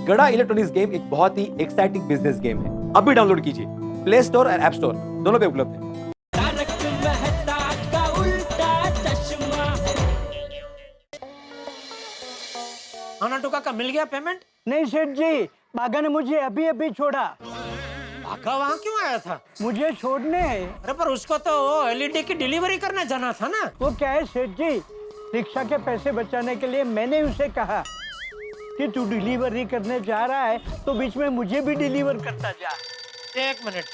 गड़ा electronics game एक बहुत ही एक्साइटिंग बिजनेस गेम है। अभी डाउनलोड कीजिए, प्ले स्टोर और ऐप स्टोर दोनों पे उपलब्ध है। नट्टू काका मिल गया पेमेंट? नहीं सेठ जी, बागा ने मुझे अभी अभी छोड़ा। बागा वहाँ क्यों आया था? मुझे छोड़ने। अरे पर उसको तो वो एलईडी की डिलीवरी करने जाना था ना। वो क्या है सेठ जी, रिक्शा के पैसे बचाने के लिए मैंने उसे कहा कि तू डिलीवरी करने जा रहा है तो बीच में मुझे भी डिलीवर करता जा। एक मिनट,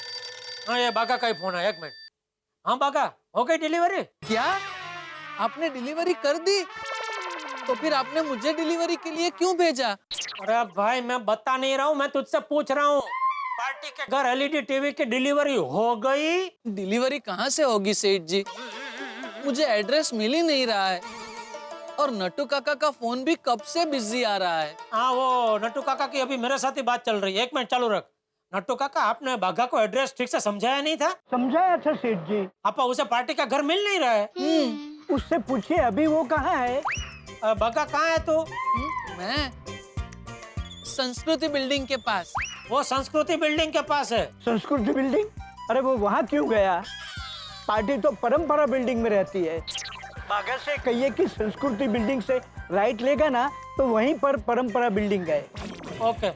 हाँ ये बागा का ही फोन है, एक मिनट। हाँ बागा, हो गई डिलीवरी? क्या आपने डिलीवरी कर दी? तो फिर आपने मुझे डिलीवरी के लिए क्यों भेजा? अरे भाई मैं बता नहीं रहा हूँ, मैं तुझसे पूछ रहा हूँ। पार्टी के घर एलईडी टीवी की डिलीवरी हो गई? डिलीवरी कहाँ से होगी सेठ जी? मुझे एड्रेस मिल ही नहीं रहा है और नट्टू काका का फोन भी कब से बिजी आ रहा है। हाँ वो नट्टू काका की अभी मेरे साथ ही बात चल रही है, एक मिनट चालू रख। नट्टू काका, आपने बागा को एड्रेस ठीक से समझाया नहीं था? समझाया था सेठ जी। आपा उसे पार्टी का घर मिल नहीं रहा है। उससे पूछिए अभी वो कहाँ है। बागा कहाँ है तू? मैं संस्कृति बिल्डिंग के पास। वो संस्कृति बिल्डिंग के पास है। संस्कृति बिल्डिंग? अरे वो वहाँ क्यों गया? पार्टी तो परंपरा बिल्डिंग में रहती है। बागा से कहिए कि संस्कृति बिल्डिंग से राइट लेगा ना तो वहीं पर परंपरा बिल्डिंग है। ओके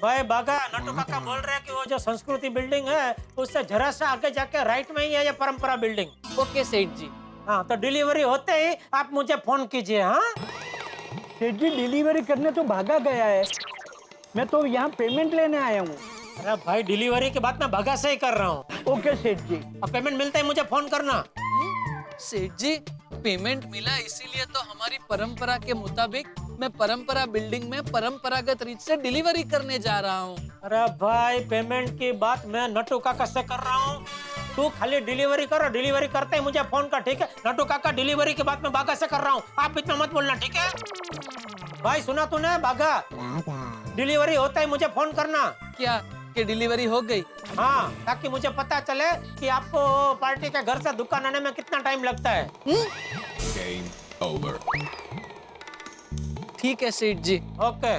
भाई बागा, नट्टू काका बोल रहे हैं कि वो जो संस्कृति बिल्डिंग है उससे जरा सा आगे जाके राइट में ही है ये परंपरा बिल्डिंग। ओके सेठ जी। हाँ तो डिलीवरी होते ही आप मुझे फोन कीजिए। हाँ सेठ जी, डिलीवरी करने तो भागा गया है, मैं तो यहाँ पेमेंट लेने आया हूँ। अरे भाई डिलीवरी की बात मैं बागा से ही कर रहा हूँ। ओके सेठ जी। अब पेमेंट मिलते ही मुझे फोन करना। सेठ जी, पेमेंट मिला इसीलिए तो हमारी परंपरा के मुताबिक मैं परंपरा बिल्डिंग में परंपरागत रीत से डिलीवरी करने जा रहा हूँ। अरे भाई पेमेंट की बात मैं नट्टू काका से कर रहा हूँ, तू खाली डिलीवरी करो, डिलीवरी करते ही मुझे फोन कर, ठीक है? नट्टू काका डिलीवरी की बात मैं बागा से कर रहा हूँ, आप बीच में मत बोलना, ठीक है? भाई सुना तूने बागा? डिलीवरी होता ही मुझे फोन करना। क्या कि डिलीवरी हो गई? हाँ, ताकि मुझे पता चले कि आपको पार्टी के घर से दुकान आने में कितना टाइम लगता है। ठीक है सेठ जी। ओके।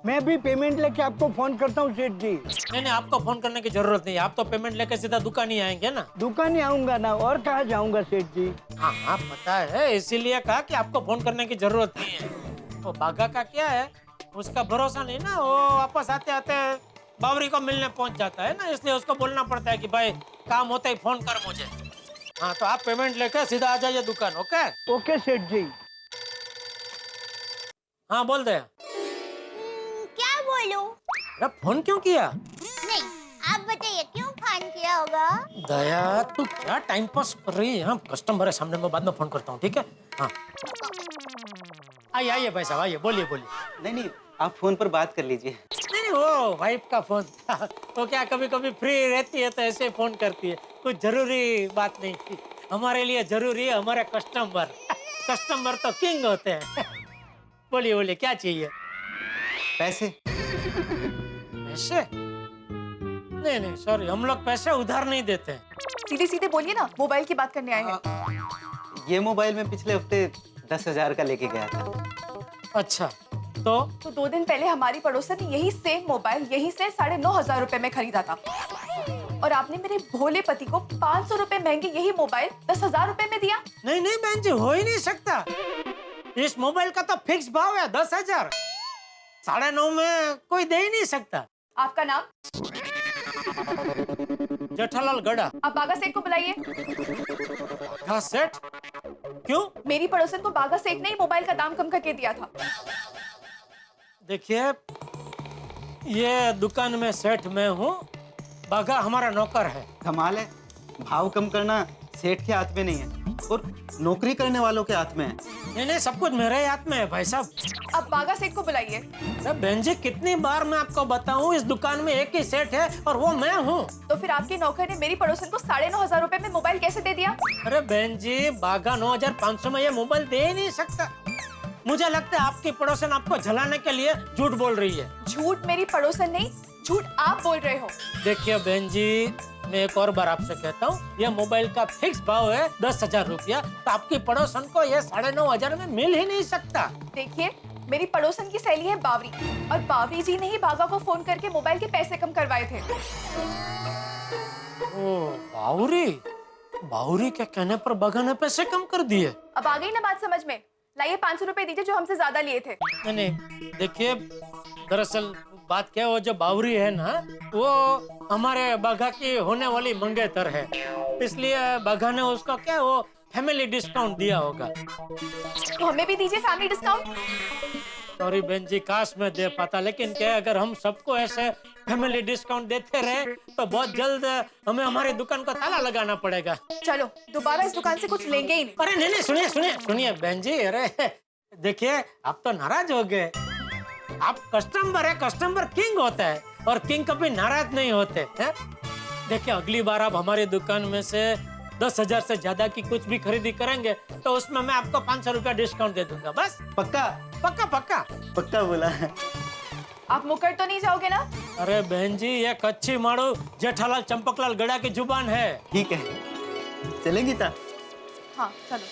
मैं भी पेमेंट लेके आपको फोन करता हूँ सेठ जी। नहीं आपको फोन करने की जरूरत नहीं है, आप तो पेमेंट लेके सीधा दुकान ही आएंगे ना। दुकान ही आऊंगा ना, और कहाँ जाऊंगा सेठ जी। हाँ पता है, इसीलिए कहा कि आपको फोन करने की जरूरत नहीं है। वो बागा का क्या है, उसका भरोसा नहीं ना, वो वापस आते आते बावरी को मिलने पहुंच जाता है ना, इसलिए उसको बोलना पड़ता है कि भाई काम होता ही फोन कर मुझे। हाँ तो आप पेमेंट लेकर सीधा आ जाइए दुकान। ओके ओके सेठ जी। हाँ बोल दे। क्या बोलूं? अरे फोन क्यों किया? नहीं, आप बताइए क्यों फोन किया होगा? दया तू क्या टाइम पास कर रही है? हाँ कस्टमर है सामने, मैं बाद में फोन करता हूँ, ठीक है? हाँ आइए भाई साहब, आइए, बोलिए। नहीं, आप फोन पर बात कर लीजिए। नहीं वो वाइफ का फोन था, वो क्या कभी कभी फ्री रहती है तो ऐसे फोन करती है, कुछ जरूरी बात नहीं थी। हमारे लिए जरूरी है हमारे कस्टमर। कस्टमर तो किंग होते हैं। बोलिए क्या चाहिए? पैसे? पैसे? नहीं सॉरी, हम लोग पैसे उधार नहीं देते हैं। सीधे सीधे बोलिए ना, मोबाइल की बात करने आए हैं। ये मोबाइल में पिछले हफ्ते 10,000 का लेके गया था। अच्छा तो 2 दिन पहले हमारी पड़ोसन ने यही सेम मोबाइल यहीं से 9,500 रुपए में खरीदा था, और आपने मेरे भोले पति को 500 रुपए महंगे यही मोबाइल 10,000 रुपए में दिया। नहीं बहन जी, हो ही नहीं सकता। इस मोबाइल का तो फिक्स भाव है 10,000, 9.5 में कोई दे ही नहीं सकता। आपका नाम? जेठालाल गड़ा। आप बागा सेठ को बुलाइए। हाँ सेठ? क्यों? मेरी पड़ोसन को बागा सेठ ने ही मोबाइल का दाम कम करके दिया था। देखिए, ये दुकान में सेठ मैं हूँ, बागा हमारा नौकर है। कमाल है, भाव कम करना सेठ के हाथ में नहीं है और नौकरी करने वालों के हाथ में है। नहीं सब कुछ मेरे हाथ में है भाई साहब। आप बागा सेठ को बुलाइए। बहन जी कितनी बार मैं आपको बताऊं, इस दुकान में एक ही सेठ है और वो मैं हूँ। तो फिर आपके नौकर ने मेरी पड़ोसन को 9,500 रुपए में मोबाइल कैसे दे दिया? अरे बहन जी, बागा 9,500 में ये मोबाइल दे ही नहीं सकता। मुझे लगता है आपकी पड़ोसन आपको जलाने के लिए झूठ बोल रही है। झूठ मेरी पड़ोसन नहीं, झूठ आप बोल रहे हो। देखिए बहन जी, मैं एक और बार आपसे कहता हूँ, यह मोबाइल का फिक्स भाव है 10,000 रुपया, तो आपकी पड़ोसन को यह 9,500 में मिल ही नहीं सकता। देखिए, मेरी पड़ोसन की सहेली है बावरी, और बावरी जी ने ही बागा को फोन करके मोबाइल के पैसे कम करवाए थे। ओ बावरी, बावरी के कहने पर बागा ने पैसे कम कर दिए। अब आ गई ना बात समझ में। लाइए 500 रुपए दीजिए जो हमसे ज्यादा लिए थे। नहीं, देखिए दरअसल बात क्या है, वो जो बावरी है ना, वो हमारे बाघा की होने वाली मंगेतर है, इसलिए बाघा ने उसको क्या वो फैमिली डिस्काउंट दिया होगा। तो हमें भी दीजिए फैमिली डिस्काउंट। सॉरी बहन जी, काश मैं दे पाता, लेकिन क्या अगर हम सबको ऐसे फैमिली डिस्काउंट देते रहे तो बहुत जल्द हमें हमारी दुकान को ताला लगाना पड़ेगा। चलो दोबारा इस दुकान से कुछ लेंगे ही नहीं। अरे नहीं, सुनिए सुनिए सुनिए बहन जी, अरे देखिए आप तो नाराज हो गए। आप कस्टमर है, कस्टमर किंग होता है, और किंग कभी नाराज नहीं होते हैं। देखिए अगली बार आप हमारी दुकान में से 10,000 से ज्यादा की कुछ भी खरीदी करेंगे तो उसमें मैं आपको 500 रुपया डिस्काउंट दे दूंगा। बस पक्का? पक्का पक्का पक्का बोला। आप मुकर तो नहीं जाओगे ना? अरे बहन जी, ये कच्ची मारू जेठालाल चंपकलाल गड़ा की जुबान है। ठीक है, चलेंगी ता? हाँ चलो।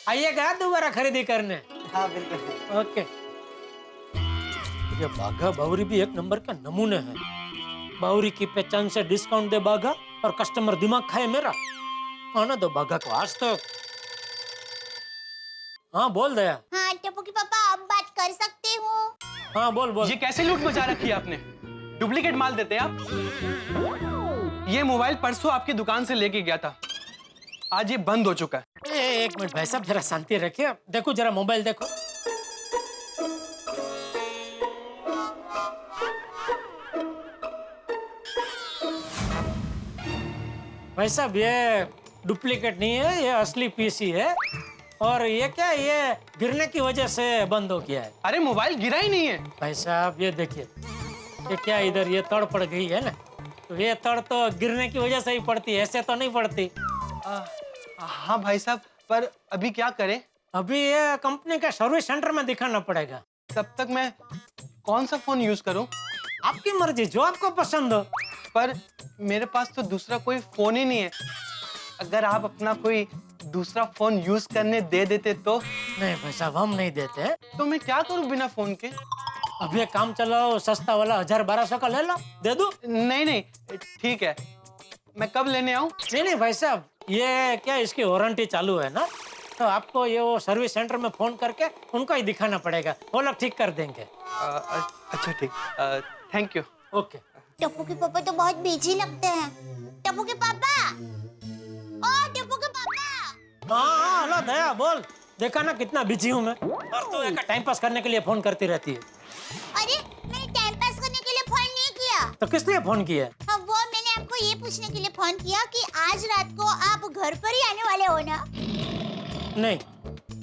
आइएगा दोबारा खरीदी करने। हाँ बिल्कुल। ओके। ये बाघा बावरी भी एक नंबर का नमूने है। बावरी की पहचान से डिस्काउंट दे बाघा, और कस्टमर दिमाग खाए मेरा। आना दो बाघा को आज तो। हाँ बोल दया। हाँ टप्पू के पापा, अब बात कर सकते हो? हाँ बोल बोल। ये कैसे लूट मचा रखी है आपने? डुप्लीकेट माल देते हैं आप? ये मोबाइल परसों आपकी दुकान से लेके गया था, आज ये बंद हो चुका है। एक मिनट भाई साहब, जरा शांति रखिए। देखो जरा मोबाइल देखो। भाई साहब ये डुप्लीकेट नहीं है, ये असली पीसी है, और ये क्या, ये गिरने की वजह से बंद हो गया है। अरे मोबाइल गिरा ही नहीं है। भाई साहब ये देखिए, ये क्या इधर ये तड़ पड़ गई है ना, तो ये तड़ तो गिरने की वजह से ही पड़ती है, ऐसे तो नहीं पड़ती। हाँ भाई साहब, पर अभी क्या करें? अभी ये कंपनी का सर्विस सेंटर में दिखाना पड़ेगा। तब तक मैं कौन सा फोन यूज करूं? आपकी मर्जी, जो आपको पसंद हो। पर मेरे पास तो दूसरा कोई फोन ही नहीं है। अगर आप अपना कोई दूसरा फोन यूज करने दे देते तो? नहीं भाई साहब, हम नहीं देते। तो मैं क्या करूं बिना फोन के? अब ये काम चलाओ, सस्ता वाला 1000-1200 का ले लो, दे दूं? नहीं नहीं, ठीक है। मैं कब लेने आऊं? नहीं भाई साहब, ये क्या इसकी वारंटी चालू है ना, तो आपको ये वो सर्विस सेंटर में फोन करके उनको ही दिखाना पड़ेगा, वो लोग ठीक कर देंगे। अच्छा ठीक, थैंक यू। ओके। टप्पू के पापा तो बहुत बिजी लगते हैं। टप्पू के पापा, ओ टप्पू के पापा। हाँ हेलो दया, बोल। देखा ना कितना बिजी हूँ मैं, और तू एक टाइम पास करने के लिए फोन करती रहती है। अरे मैंने टाइम पास करने के लिए फोन नहीं किया। तो किस लिए फोन किया? हाँ, वो मैंने आपको ये पूछने के लिए फोन किया कि आज रात को आप घर पर ही आने वाले हो ना? नहीं,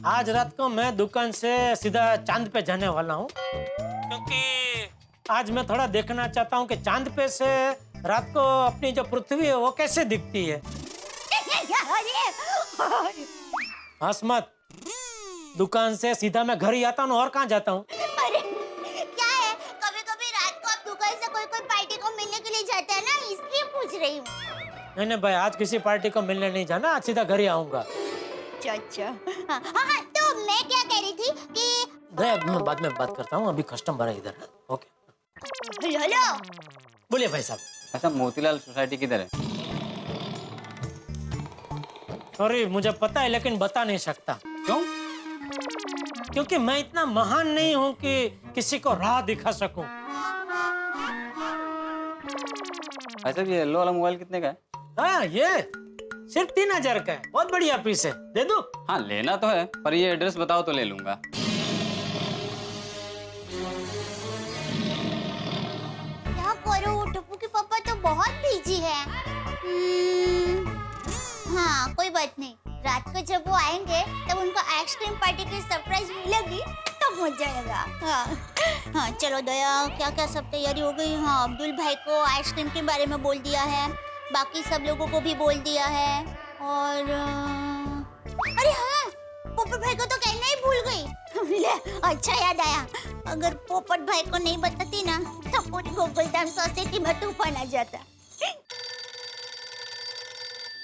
आज रात को मैं दुकान से सीधा चांद पे जाने वाला हूँ, क्योंकि आज मैं थोड़ा देखना चाहता हूँ कि चांद पे से रात को अपनी जो पृथ्वी है वो कैसे दिखती है। हंस मत, दुकान से सीधा मैं घर ही आता हूँ, और कहाँ जाता हूँ? अरे क्या है, कभी कभी रात को आप दुकान से कोई कोई पार्टी को मिलने के लिए जाता है ना, इसलिए पूछ रही हूँ। नहीं भाई, आज किसी पार्टी को मिलने नहीं जाना, आज सीधा घर ही आऊंगा। अच्छा। हाँ, तो मैं क्या कह रही थी कि मैं बाद में बात करता हूँ, अभी कस्टमर है इधर। ओके। हेलो। बोलिए भाई साहब। अच्छा, मोतीलाल सोसाइटी किधर है? सॉरी, मुझे पता है लेकिन बता नहीं सकता। क्यों? क्योंकि मैं इतना महान नहीं हूँ कि किसी को राह दिखा सकूं। अच्छा, ये येलो वाला मोबाइल कितने का है? हाँ, ये सिर्फ 3000 का है, बहुत बढ़िया पीस है, दे दूं? हाँ लेना तो है, पर ये एड्रेस बताओ तो ले लूंगा। क्या करूं, टप्पू के पापा तो बहुत बिजी है। हाँ कोई बात नहीं, रात को जब वो आएंगे तब उनको आइसक्रीम पार्टी की सरप्राइज मिलेगी, तब मजा आएगा। हाँ चलो दया, क्या क्या सब तैयारी हो गई? हाँ, अब्दुल भाई को आइसक्रीम के बारे में बोल दिया है, बाकी सब लोगों को भी बोल दिया है, और अरे हाँ, पोपट भाई को तो कहना ही भूल गई। ले, अच्छा याद आया, अगर पोपट भाई को नहीं बताती ना तो पूरी गोकुलधाम सोसाइटी में तूफान आ जाता।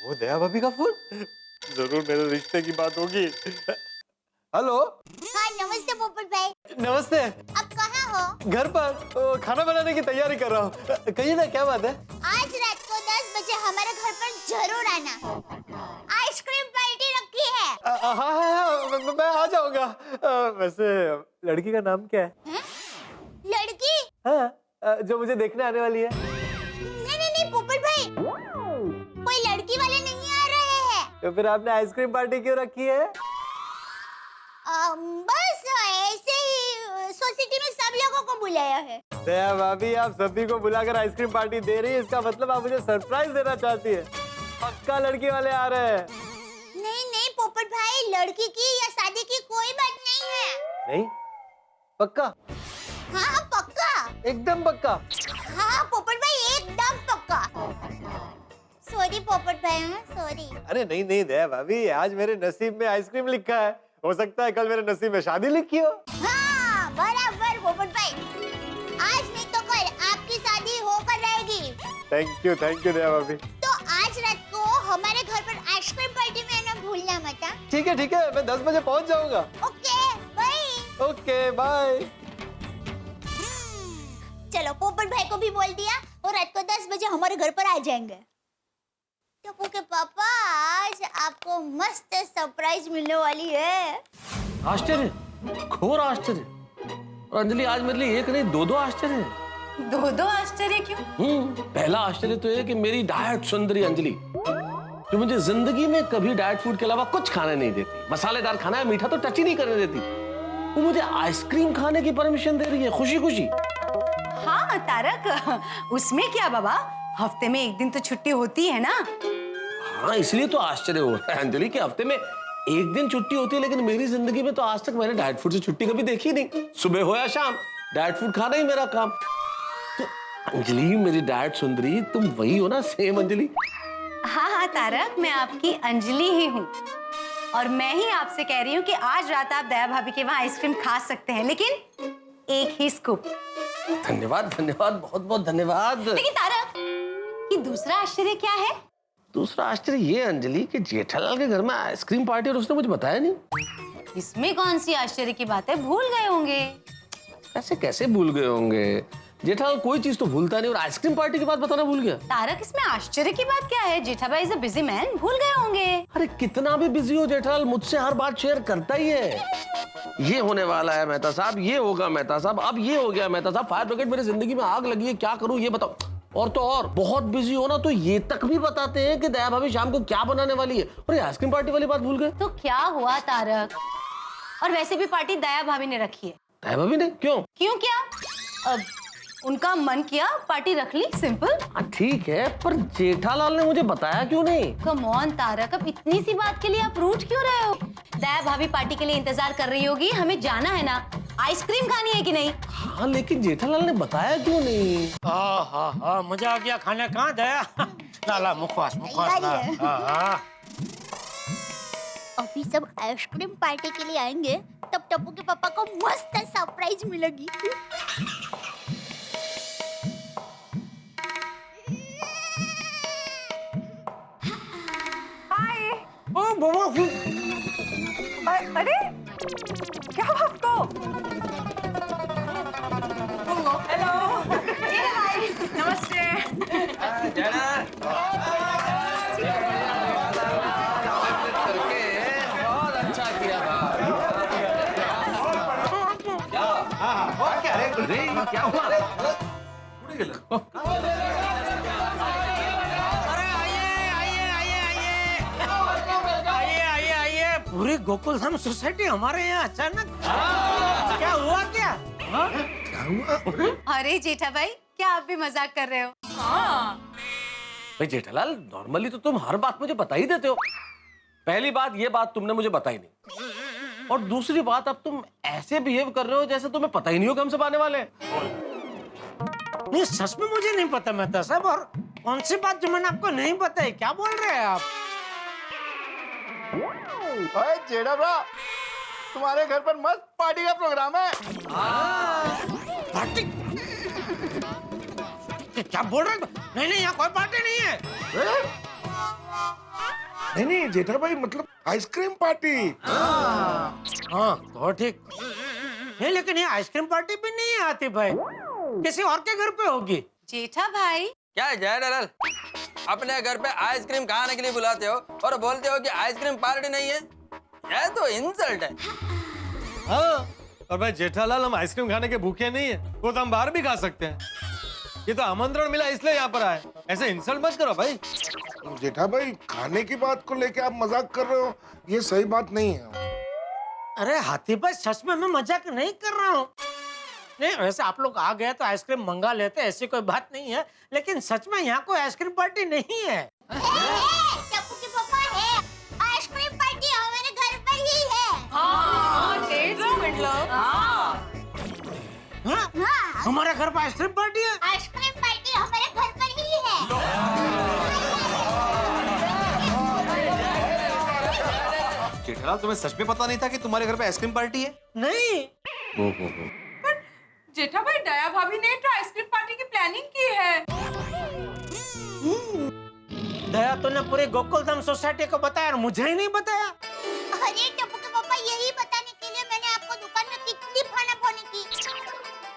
वो दया भाभी का फोन, जरूर मेरे रिश्ते की बात होगी। हेलो। हाँ नमस्ते पोपट भाई। नमस्ते। आप कहाँ हो? घर पर खाना बनाने की तैयारी कर रहा हूँ। कहिए ना क्या बात है? आज रात को 10 बजे हमारे घर पर जरूर आना। आइसक्रीम पार्टी रखी है। हाँ, मैं आ जाऊंगा। वैसे लड़की का नाम क्या है? हैं? लड़की? हाँ, जो मुझे देखने आने वाली है। नहीं पोपट भाई, कोई लड़की वाले नहीं आ रहे हैं। तो फिर आपने आइसक्रीम पार्टी क्यों रखी है? बस ऐसे ही सोसाइटी में सब लोगों को बुलाया है। दया भाभी, आप सभी को बुलाकर आइसक्रीम पार्टी दे रही है, इसका मतलब आप मुझे सरप्राइज देना चाहती है। पक्का लड़की वाले आ रहे हैं। नहीं पोपट भाई, लड़की की या शादी की कोई बात नहीं है। नहीं? पक्का? हाँ पक्का। एकदम पक्का? हाँ पोपट भाई, एकदम पक्का। सॉरी पोपट भाई, सॉरी। अरे नहीं दया भाभी, आज मेरे नसीब में आइसक्रीम लिखा है, हो सकता है कल मेरे नसीब में शादी लिखी हो। हाँ बराबर पोपट भाई, आज नहीं तो कल आपकी शादी होकर रहेगी। थैंक यू दया भाभी। तो आज रात को हमारे घर पर आइसक्रीम पार्टी में आना भूलना मत। ठीक है, मैं 10 बजे पहुंच जाऊंगा। Okay bye. Okay bye. चलो पोपट भाई को भी बोल दिया, और रात को 10 बजे हमारे घर पर आ जाएंगे। टप्पू के पापा, आज आपको मस्त सरप्राइज मिलने वाली है। आश्चर्य, घोर आश्चर्य। और अंजलि, आज मेरे लिए एक नहीं दो आश्चर्य हैं। दो आश्चर्य क्यों? पहला आश्चर्य तो है कि मेरी डाइट सुंदरी अंजलि, जो मुझे जिंदगी में कभी डाइट फूड के अलावा कुछ खाने नहीं देती, मसालेदार खाना है, मीठा तो टच ही नहीं करने देती, वो मुझे आइसक्रीम खाने की परमिशन दे रही है खुशी खुशी। हाँ तारक, उसमें क्या बाबा, हफ्ते में एक दिन तो छुट्टी होती है ना। हाँ, इसलिए तो आश्चर्य हो रहा है अंजलि कि हफ्ते में एक दिन छुट्टी होती है, लेकिन मेरी जिंदगी में तो आज तक मैंने डाइट फूड से छुट्टी कभी देखी नहीं। सुबह हो या शाम, डाइट फूड खाना ही मेरा काम। तो अंजलि, मेरी डाइट सुंदरी, तुम वही हो ना, सेम अंजलि? हाँ तारक, मैं आपकी अंजलि ही हूँ, और मैं ही आपसे कह रही हूँ कि आज रात आप दया भाभी के वहाँ आइसक्रीम खा सकते हैं, लेकिन एक ही स्कूप। धन्यवाद, बहुत बहुत धन्यवाद। लेकिन तारक, ये दूसरा आश्चर्य क्या है? दूसरा आश्चर्य ये अंजलि कि जेठालाल के घर में आइसक्रीम पार्टी और उसने मुझे बताया नहीं। इसमें कौन सी आश्चर्य की बात है, भूल गए होंगे। कैसे भूल गए होंगे? जेठालाल कोई चीज तो भूलता नहीं, और आइसक्रीम पार्टी की बात बताना भूल गया। तारक, इसमें आश्चर्य की बात क्या है? Jethabhai is a busy man, भूल गए होंगे। अरे कितना भी बिजी हो जेठालाल, मुझसे हर बात शेयर करता ही है। ये होने वाला है मेहता साहब, ये होगा मेहता साहब, अब ये हो गया मेहता साहब, फायर ब्रिगेड मेरी जिंदगी में आग लगी है, क्या करूं ये बताओ। और तो और बहुत बिजी हो ना, तो ये तक भी बताते हैं कि दया भाभी शाम को क्या बनाने वाली है, और ये आइसक्रीम पार्टी वाली बात भूल गए। तो क्या हुआ तारक? और वैसे भी पार्टी दया भाभी ने रखी है। दया भाभी ने? क्यों क्या? उनका मन किया, पार्टी रख ली, सिंपल। ठीक है, पर जेठालाल ने मुझे बताया क्यों नहीं? कम ऑन तारक, अब इतनी सी बात के लिए आप रूठ क्यों रहे हो? दया भाभी पार्टी के लिए इंतजार कर रही होगी, हमें जाना है ना, आइसक्रीम खानी है कि नहीं? हाँ, लेकिन जेठालाल ने बताया क्यों नहीं? हाँ मजा आ गया खाने का। दया ला मुखवास ला। अभी सब आइसक्रीम पार्टी के लिए आएंगे, तब टप्पू के पापा को मस्त सरप्राइज मिलेगी। ओ बाबा, अरे क्या आपको? हेलो, हाय, नमस्ते। बहुत अच्छा किया क्या हुआ? पूरी गोकुल धाम सोसाइटी हमारे यहाँ अचानक क्या हुआ? क्या अरे जेठा भाई, क्या आप भी मजाक कर रहे हो? भाई जेठालाल, नॉर्मली तो तुम हर बात मुझे बता ही देते हो। पहली बात, ये बात तुमने मुझे बताई नहीं, और दूसरी बात, अब तुम ऐसे बिहेव कर रहे हो जैसे तुम्हें पता ही नहीं हो कि हम सब आने वाले हैं। नहीं, सच में मुझे नहीं पता मेहता साहब, और कौन सी बात जो मैंने आपको नहीं बताई? क्या बोल रहे हैं आप? ओए जेठा भरा, तुम्हारे घर पर मस्त पार्टी का प्रोग्राम है। पार्टी? क्या बोल रहे हैं? नहीं, यहाँ कोई पार्टी नहीं है। नहीं जेठा भाई मतलब आइसक्रीम पार्टी। हाँ तो ठीक नहीं, लेकिन ये आइसक्रीम पार्टी भी नहीं है आतिफ भाई, किसी और के घर पे होगी। जेठा भाई क्या है जय दलाल, अपने घर पे आइसक्रीम खाने के लिए बुलाते हो और बोलते हो कि आइसक्रीम पार्टी नहीं है? यह तो इंसल्ट है। हाँ और भाई जेठालाल, हम आइसक्रीम खाने के भूखे नहीं है, वो तो हम बाहर भी खा सकते हैं। ये तो आमंत्रण मिला इसलिए यहाँ पर आए, ऐसे इंसल्ट मत करो भाई। जेठा भाई खाने की बात को लेके आप मजाक कर रहे हो, ये सही बात नहीं है। अरे हाथी भाई सच में मैं मजाक नहीं कर रहा हूँ। नहीं वैसे आप लोग आ गए तो आइसक्रीम मंगा लेते, ऐसी कोई बात नहीं है, लेकिन सच में यहाँ कोई आइसक्रीम पार्टी नहीं है। टप्पू के पापा है, आइसक्रीम पार्टी हमारे घर पर ही है। हाँ? हमारे घर पर आइसक्रीम पार्टी है। आइसक्रीम पार्टी हमारे घर पर ही है। जेठालाल, तुम्हें सच में पता नहीं था कि तुम्हारे घर पे आइसक्रीम पार्टी है? नहीं। जेठा भाई दया भाभी ने तो आइसक्रीम पार्टी की प्लानिंग की है। दया तूने पूरी गोकुलधाम सोसाइटी को बताया और मुझे ही नहीं बताया। अरे टप्पू के पापा, यही बताने के लिए मैंने आपको दुकान में कितनी फोन की,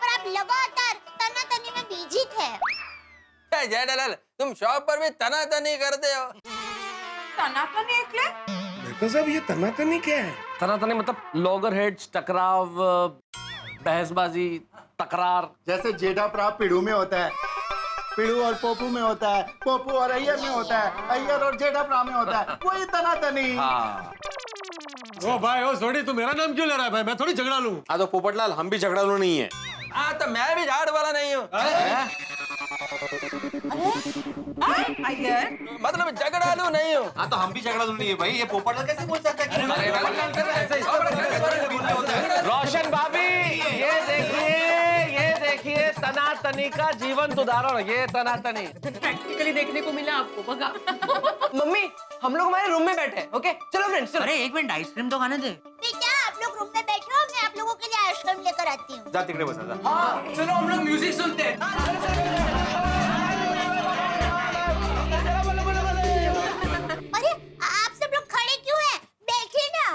पर आप लगातार तनातनी में बिजी थे। जय दलाल, तुम शॉप पर भी तनातनी करते हो। तनातनी एकले? मेहता साहब ये तनातनी क्या है? तनातनी मतलब लॉगर हेड्स, टकराव, बहसबाजी, तकरार। जैसे जेठा प्राप पिड़ू में होता है, पिड़ू और पोपू में होता है, पोपू और अय्यर में होता है, अय्यर और जेठा प्राप में होता है, वही तनातनी। हाँ। ओ भाई ओ सोडी, तू मेरा नाम क्यों ले रहा है भाई? मैं थोड़ी झगड़ा लूं। हाँ तो पोपटलाल, हम भी झगड़ालू नहीं है। हाँ तो मैं भी झाड़ वाला नहीं हूँ। मतलब झगड़ालू नहीं हूँ। हाँ तो हम भी झगड़ालू नहीं है भाई। ये पोपटलाल कैसे बोल सकता है? रोशन भाभी ये देखिए तनातनी का जीवंत उदाहरण, ये तनातनी प्रैक्टिकली देखने को मिला आपको, बगा। मम्मी हम लोग हमारे रूम में बैठे, ओके चलो फ्रेंड्स। अरे एक मिनट, आइसक्रीम तो खाने दे। बेटा आप लोग रूम में बैठो, मैं आप लोगों के लिए आइसक्रीम लेकर आती हूँ। जा तिकडे बसा जा। हाँ चलो हम लोग म्यूजिक सुनते हैं। अरे आप सब लोग खड़े क्यों हैं? बैठिए ना।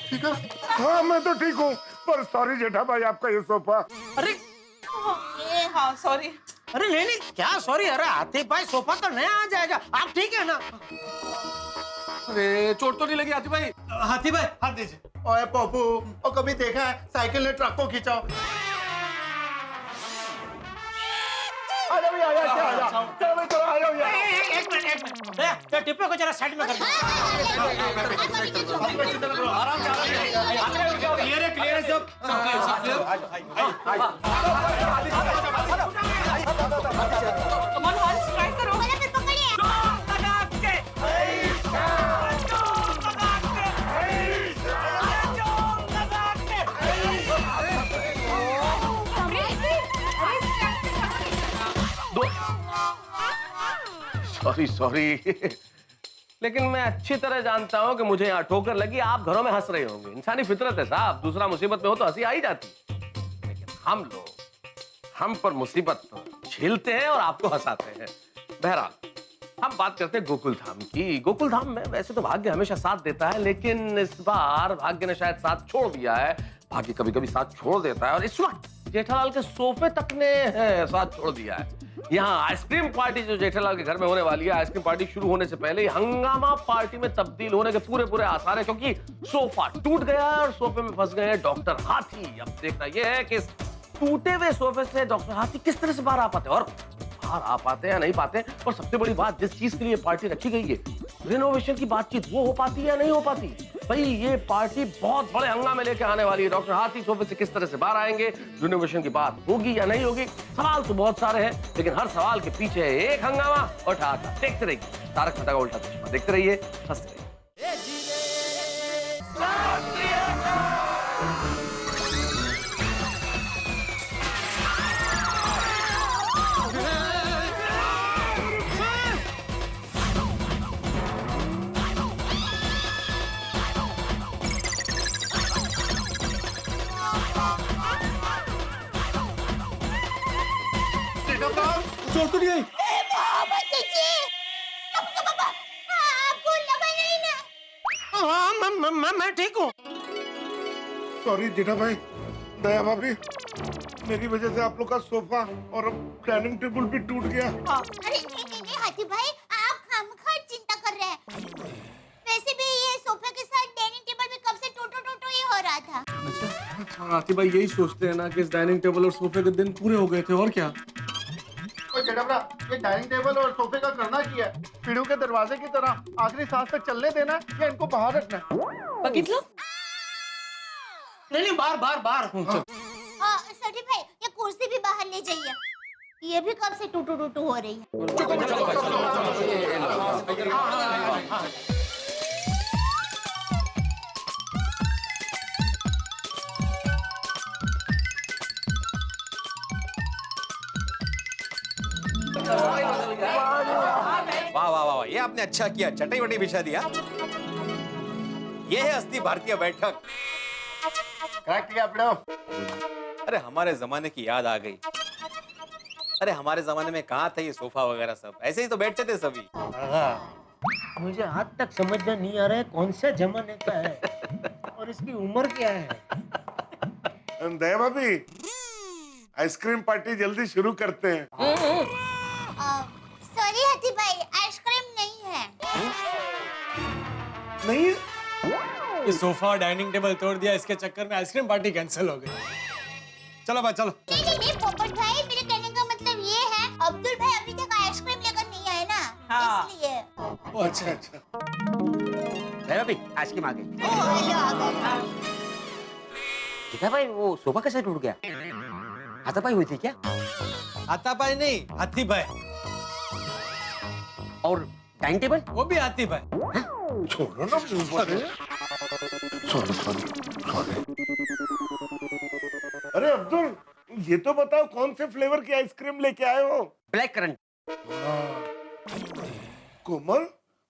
ठीक है, हाँ मैं तो ठीक हूँ, पर सॉरी जेठा भाई आपका ये सोफा। अरे हाँ सॉरी। अरे नहीं क्या सॉरी? अरे आतिफ भाई सोफा तो नया आ जाएगा, आप ठीक है ना? अरे चोट तो नहीं लगी हाथी भाई? हाथी भाई हाथ दीजिए। ओए पोपू, और कभी देखा है साइकिल ने ट्रक को खींचा? आजा भैया, आजा, चलो भाई चलो, आजा भैया। एक मिनट भैया, टिप्पे को जरा साइड में कर दो। आराम से क्लियर है, क्लियर है सब। कमान वंस ट्राई करो। फिर पकड़िए। सॉरी लेकिन मैं अच्छी तरह जानता हूं कि मुझे यहाँ ठोकर लगी, आप घरों में हंस रहे होंगे। इंसानी फितरत है साहब, दूसरा मुसीबत में हो तो हंसी आ ही जाती, लेकिन हम लोग हम पर मुसीबत झेलते हैं और आपको हंसाते हैं। बहरहाल हम बात करते हैं गोकुल धाम की। गोकुल धाम में वैसे तो भाग्य हमेशा साथ देता है, लेकिन इस बार भाग्य ने शायद साथ छोड़ दिया है। भाग्य कभी कभी साथ छोड़ देता है और इस वक्त जेठालाल के सोफे तक ने साथ छोड़ दिया है। यहाँ आइसक्रीम पार्टी जो जेठालाल के घर में होने वाली है, आइसक्रीम पार्टी शुरू होने से पहले ही हंगामा पार्टी में तब्दील होने के पूरे पूरे आसार है, क्योंकि सोफा टूट गया और सोफे में फंस गए हैं डॉक्टर हाथी। अब देखना यह है कि इस टूटे हुए सोफे से डॉक्टर हाथी किस तरह से बाहर आ पाते हैं, और बाहर आ पाते हैं या नहीं पाते। और सबसे बड़ी बात, जिस चीज के लिए पार्टी रखी गई है, रिनोवेशन की बातचीत, वो हो पाती है या नहीं हो पाती। भाई ये पार्टी बहुत बड़े हंगामे लेके आने वाली है। डॉक्टर हाथी सोफे से किस तरह से बाहर आएंगे, रिनोवेशन की बात होगी या नहीं होगी। सवाल तो बहुत सारे हैं, लेकिन हर सवाल के पीछे है एक हंगामा और ठहाका। देखते रहिए तारक मेहता का उल्टा चश्मा, देखते रहिए, हंसते रहिए। चोट तो नहीं आई? मोहब्बत कीजिए। पापा, आपको लगा नहीं ना? हाँ, मैं ठीक हूँ। सॉरी जेठा भाई, दया भाभी, मेरी वजह से आप लोग का सोफा और डाइनिंग टेबल भी टूट गया। अरे नहीं हाथी भाई, आप खामखा चिंता कर रहे हैं। वैसे भी ये सोफे के साथ डाइनिंग टेबल भी कब से टूटू ही हो रहा था। अच्छा हाथी भाई यही सोचते हैं ना कि इस डाइनिंग टेबल और सोफे के दिन पूरे हो गए थे, और क्या। ओए जेठा भरा, ये डाइनिंग टेबल और सोफे का करना क्या है? पीढ़ू के दरवाजे की तरह आखिरी सांस तक चलने देना या इनको बाहर रखना? बघितलं? नहीं, बाहर। सटी भाई, ये कुर्सी भी बाहर ले जाइए। ये भी कब से टूटू हो रही है। वाह, ये आपने अच्छा किया, चटाई वटाई बिछा दिया। ये है असली भारतीय बैठक। करेक्ट किया आपने। अरे हमारे जमाने की याद आ गई। अरे हमारे जमाने में कहाँ था ये सोफा वगैरह सब, ऐसे ही तो बैठते थे सभी। मुझे आज तक समझ में नहीं आ रहा है कौन सा जमाने का है और इसकी उम्र क्या है। दया भाभी, आइसक्रीम पार्टी जल्दी शुरू करते हैं। सॉरी हाथी भाई, आइसक्रीम नहीं है। नहीं है? ये सोफा और डाइनिंग टेबल तोड़ दिया, इसके चक्कर में आइसक्रीम पार्टी कैंसिल हो गई। चलो भाई चलो। नहीं पोपट भाई, मेरे कहने का मतलब ये है, अब्दुल भाई अभी तक आइसक्रीम लेकर नहीं आए ना, इसलिए। ओ अच्छा। दया भाभी, आइसक्रीम आ गई। जेठा भाई, वो सोफा कैसे टूट गया? हाथापाई हुई थी क्या? हाथापाई नहीं, हाथी भाई। और डाइनिंग टेबल? वो भी हाथी भाई। छोड़ो ना, सॉरी। अरे अब्दुल, ये तो बताओ कौन से फ्लेवर की आइसक्रीम लेके आए हो? Black currant. कोमल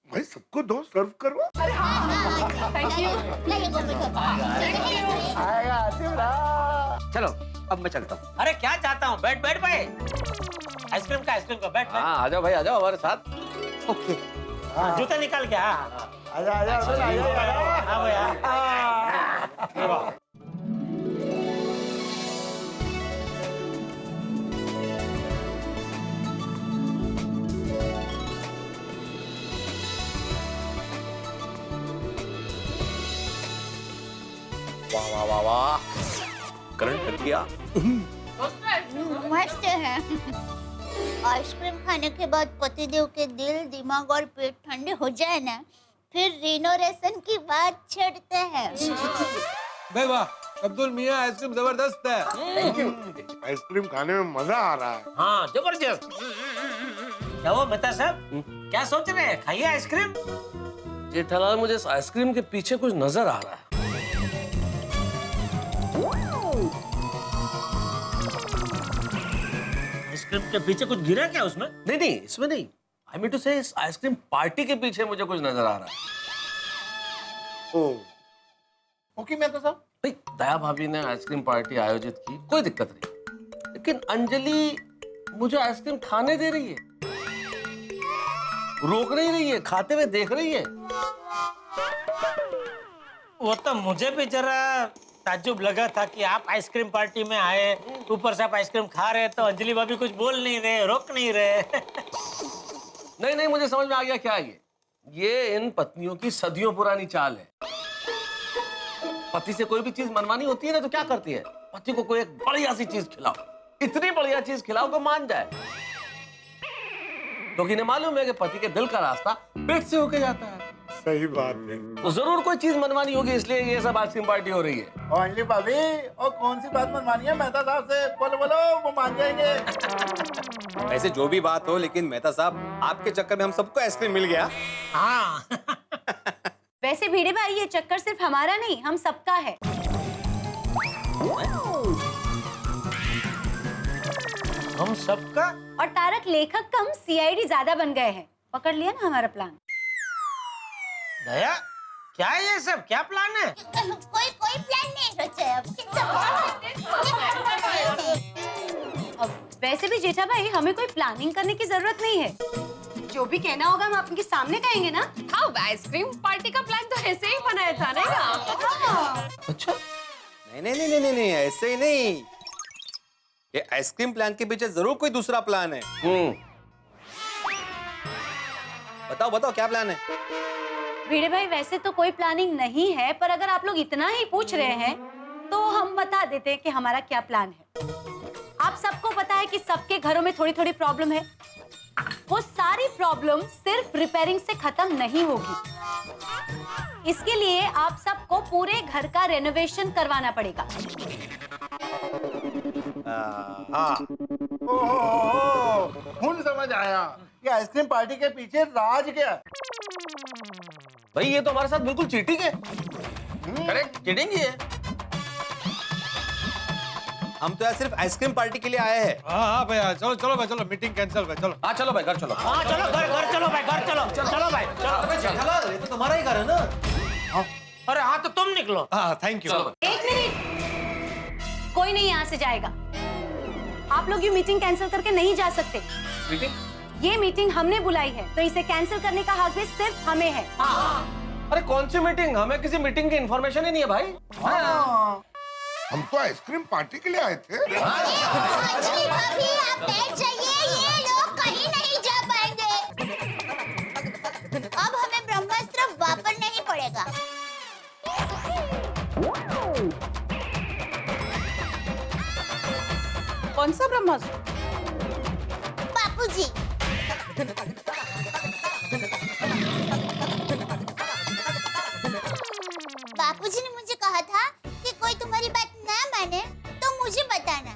भाई, सबको दो, सर्व करो। अरे हाँ, थैंक यू। चलो अब मैं चलता हूँ। अरे क्या चाहता हूँ, बैठ भाई। आइसक्रीम का बैठ। हाँ आ जाओ भाई, आ जाओ हमारे साथ। ओके। हाँ, जूता निकाल के। आजा हाँ भैया। वाह, करंट लग गया। मस्त है। आइसक्रीम खाने के बाद पतिदेव के दिल, दिमाग और पेट ठंडे हो जाए ना, फिर रिनोवेशन की बात छेड़ते हैं। भाई वाह, अब्दुल मियां आइसक्रीम जबरदस्त है। Thank you. आइसक्रीम खाने में मजा आ रहा है। हाँ, जबरदस्त। क्या वो मेहता साहब, क्या सोच रहे हैं? खाइए आइसक्रीम। जेठालाल, मुझे इस आइसक्रीम के पीछे कुछ नजर आ रहा है। आइसक्रीम के पीछे कुछ गिरा क्या उसमें? नहीं, इसमें नहीं। आई मीन टू से इस आइसक्रीम पार्टी के पीछे मुझे कुछ नजर आ रहा है। ओके मेहता साहब। भाई, दया भाभी ने आइसक्रीम पार्टी आयोजित की, कोई दिक्कत नहीं, लेकिन अंजलि मुझे आइसक्रीम खाने दे रही है, रोक नहीं रही है, खाते हुए देख रही है। वो तो मुझे भी जरा ताज्जुब लगा था कि आप आइसक्रीम पार्टी में आए, ऊपर से आप आइसक्रीम खा रहे, तो अंजलि भाभी कुछ बोल नहीं रहे, रोक नहीं रहे। नहीं, मुझे समझ में आ गया क्या है ये इन पत्नियों की सदियों पुरानी चाल है। पति से कोई भी चीज मनवानी होती है ना, तो क्या करती है, पति को कोई एक बढ़िया सी चीज खिलाओ, इतनी बढ़िया चीज खिलाओ कि मान जाए, क्योंकि इन्हें मालूम है कि पति के दिल का रास्ता पेट से होके जाता है। सही बात है। तो जरूर कोई चीज मनवानी होगी, इसलिए ये सब आइसक्रीम पार्टी हो रही है। और अंजलि भाभी, और कौन सी बात मनवानी है मेहता साहब से? बोलो, वो मान जाएंगे। वैसे जो भी बात हो, लेकिन मेहता साहब, आपके चक्कर में हम सबको आइसक्रीम मिल गया। हाँ। वैसे भिड़े भाई, ये चक्कर सिर्फ हमारा नहीं, हम सबका है। हम सबका? और तारक, लेखक कम सीआईडी ज्यादा बन गए हैं। पकड़ लिया ना हमारा प्लान। दया, क्या है ये सब? क्या प्लान है? कोई प्लान नहीं रचा है। वैसे भी जेठा भाई हमें कोई प्लानिंग करने की जरूरत नहीं है। जो भी कहना होगा हम आपके सामने कहेंगे ना। हाँ, आइसक्रीम पार्टी का प्लान तो ऐसे ही बनाया था ना। अच्छा नहीं, ऐसे ही नहीं। ये आइसक्रीम प्लान के पीछे जरूर कोई दूसरा प्लान है। बताओ क्या प्लान है? भिड़े भाई वैसे तो कोई प्लानिंग नहीं है, पर अगर आप लोग इतना ही पूछ रहे हैं तो हम बता देते हैं कि हमारा क्या प्लान है। आप सबको पता है कि सबके घरों में थोड़ी थोड़ी प्रॉब्लम है। वो सारी प्रॉब्लम सिर्फ रिपेयरिंग से खत्म नहीं होगी। इसके लिए आप सबको पूरे घर का रेनोवेशन करवाना पड़ेगा। हुन समझ आया कि आइसक्रीम पार्टी के पीछे राज क्या है। भाई ये तो हमारे साथ बिल्कुल चीटिंग है। करेक्ट, चीटिंग ही है। हम तो यार सिर्फ आइसक्रीम पार्टी के लिए आए हैं। हाँ भैया, चलो भाई, चलो मीटिंग कैंसिल भाई, चलो। हाँ चलो भाई, घर चलो। हाँ चलो, घर चलो भाई, घर चलो। चलो भाई, चलो। जेठालाल, ये तो तुम्हारा ही घर है ना। अरे हाँ, तो तुम निकलो। हाँ, थैंक यू। एक मिनट, कोई नहीं यहाँ से जाएगा। आप लोग ये मीटिंग कैंसिल करके नहीं जा सकते। मीटिंग? ये मीटिंग हमने बुलाई है, तो इसे कैंसिल करने का हक भी सिर्फ हमें है। अरे कौन सी मीटिंग? हमें किसी मीटिंग की इन्फॉर्मेशन ही नहीं है भाई। हम तो आइसक्रीम पार्टी के लिए आए थे। अंजलि भाभी, आप बैठ जाइए, ये लोग कहीं नहीं जा पाएंगे। अब हमें ब्रह्मास्त्र वापरना ही पड़ेगा। कौन सा ब्रह्मास्त्र? बापूजी, बापूजी ने मुझे कहा था कि कोई तुम्हारी बात ना माने तो मुझे बताना,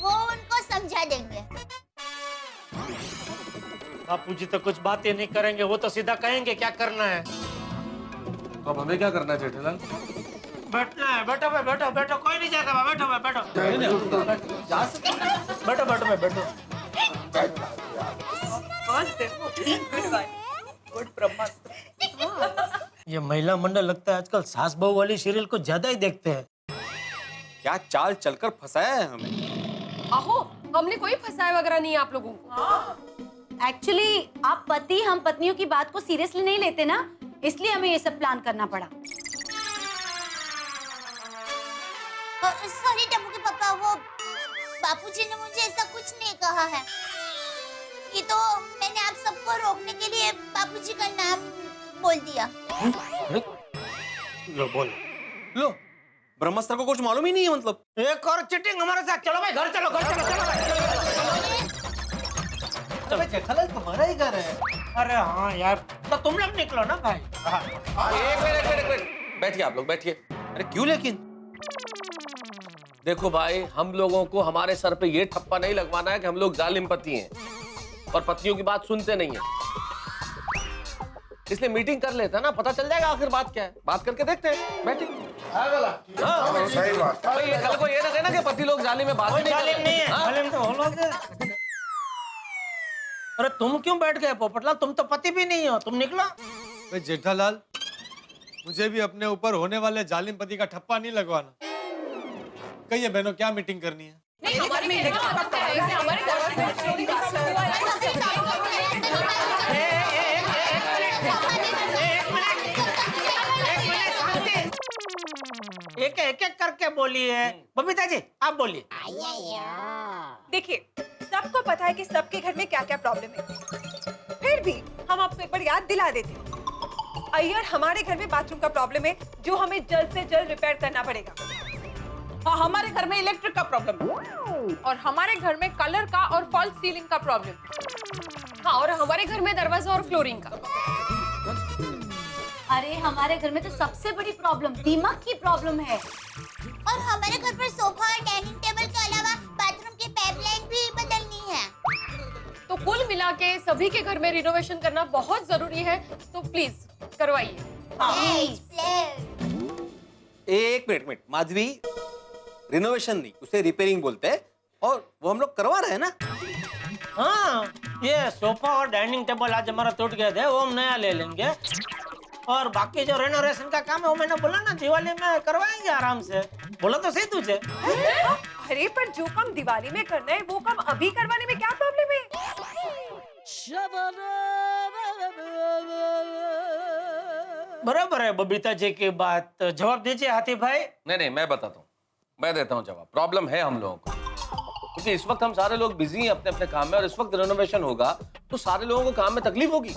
वो उनको समझा देंगे। बापूजी तो कुछ बातें नहीं करेंगे, वो तो सीधा कहेंगे क्या करना है। अब हमें क्या करना है जेठालाल? बैठना है। बैठो भाई, बैठो, कोई नहीं जाएगा भाई, बैठो। जा सकते बैठो भाई, बैठो। ये महिला मंडल लगता है आजकल सास बहू वाली सीरियल को ज्यादा ही देखते हैं। क्या चाल चलकर फंसाया है हमें। आहो, हमने कोई फंसाया वगैरह नहीं है आप लोगों को। एक्चुअली आप पति हम पत्नियों की बात को सीरियसली नहीं लेते ना, इसलिए हमें ये सब प्लान करना पड़ा। सॉरी टम्मू के पापा, वो बापूजी ने मुझे ऐसा कुछ नहीं कहा है। ये तो मैंने आप सबको रोकने के लिए बापूजी का नाम बोल दिया। लो बोलो। लो, ब्रह्मास्त्र को कुछ मालूम ही नहीं है मतलब। एक और चीटिंग हमारे साथ। चलो भाई, घर चलो। भाई जेठालाल, तुम्हारा ही घर है। अरे हाँ यार, तो तुम लोग निकलो ना भाई। एक मिनट, बैठिए आप लोग, बैठिए। अरे क्यों लेकिन? देखो भाई, हम लोगों को हमारे सर पे ये ठप्पा नहीं लगवाना है कि हम लोग जालिम पति हैं और पत्नियों की बात सुनते नहीं है। इसलिए मीटिंग कर लेते हैं ना, पता चल जाएगा आखिर बात क्या है। बात करके देखते हैं, बैठिए। सही बात। भाई ये कल को ये ना कहना कि पति लोग जालिम में बात नहीं जालिम नहीं है, हाँ? जालिम तो हो लोग हैं। अरे तुम क्यों बैठ गए पोपटलाल? तुम तो पति भी नहीं हो, तुम निकलो। भाई जेठालाल, मुझे भी अपने ऊपर होने वाले जालिम पति का ठप्पा नहीं लगवाना। कहिए बहनों, क्या मीटिंग करनी है? नहीं, हमारे घर एक करके बोलिए। बबीता जी, आप बोलिए। देखिए, सबको पता है कि सबके घर में क्या क्या प्रॉब्लम है, फिर भी हम आपको एक बार याद दिला देते हैं। अय्यर, हमारे घर में बाथरूम का प्रॉब्लम है जो हमें जल्द से जल्द रिपेयर करना पड़ेगा। हाँ, हमारे घर में इलेक्ट्रिक का प्रॉब्लम है और हमारे घर में कलर का और फॉल्स सीलिंग का प्रॉब्लम। हाँ, और हमारे घर में दरवाजा और फ्लोरिंग का। अरे हमारे घर में तो सबसे बड़ी प्रॉब्लम दिमाग की प्रॉब्लम है। और हमारे घर पर सोफा और डाइनिंग टेबल के अलावा बाथरूम की पाइपलाइन भी बदलनी है। तो कुल मिला के सभी के घर में रिनोवेशन करना बहुत जरूरी है, तो प्लीज करवाइए। एक मिनट माधवी, रिनोवेशन नहीं, उसे रिपेयरिंग बोलते हैं और वो हम लोग करवा रहे हैं ना। हाँ, ये सोफा और डाइनिंग टेबल आज हमारा टूट गए थे, वो हम नया ले लेंगे। और बाकी जो रेनोवेशन का काम है वो मैंने बोला ना, दिवाली में करवाएंगे आराम से। बोला तो सही तुझे। अरे पर जो काम दिवाली में करना है वो काम अभी करवाने में क्या प्रॉब्लम है? बराबर है बबीता जी की बात। जवाब दीजिए हाथी भाई। नहीं, मैं बताता हूँ, मैं देता हूँ जवाब। प्रॉब्लम है हम लोगों को, क्योंकि इस वक्त हम सारे लोग बिजी हैं अपने अपने काम में, और इस वक्त रेनोवेशन होगा तो सारे लोगों को काम में तकलीफ होगी,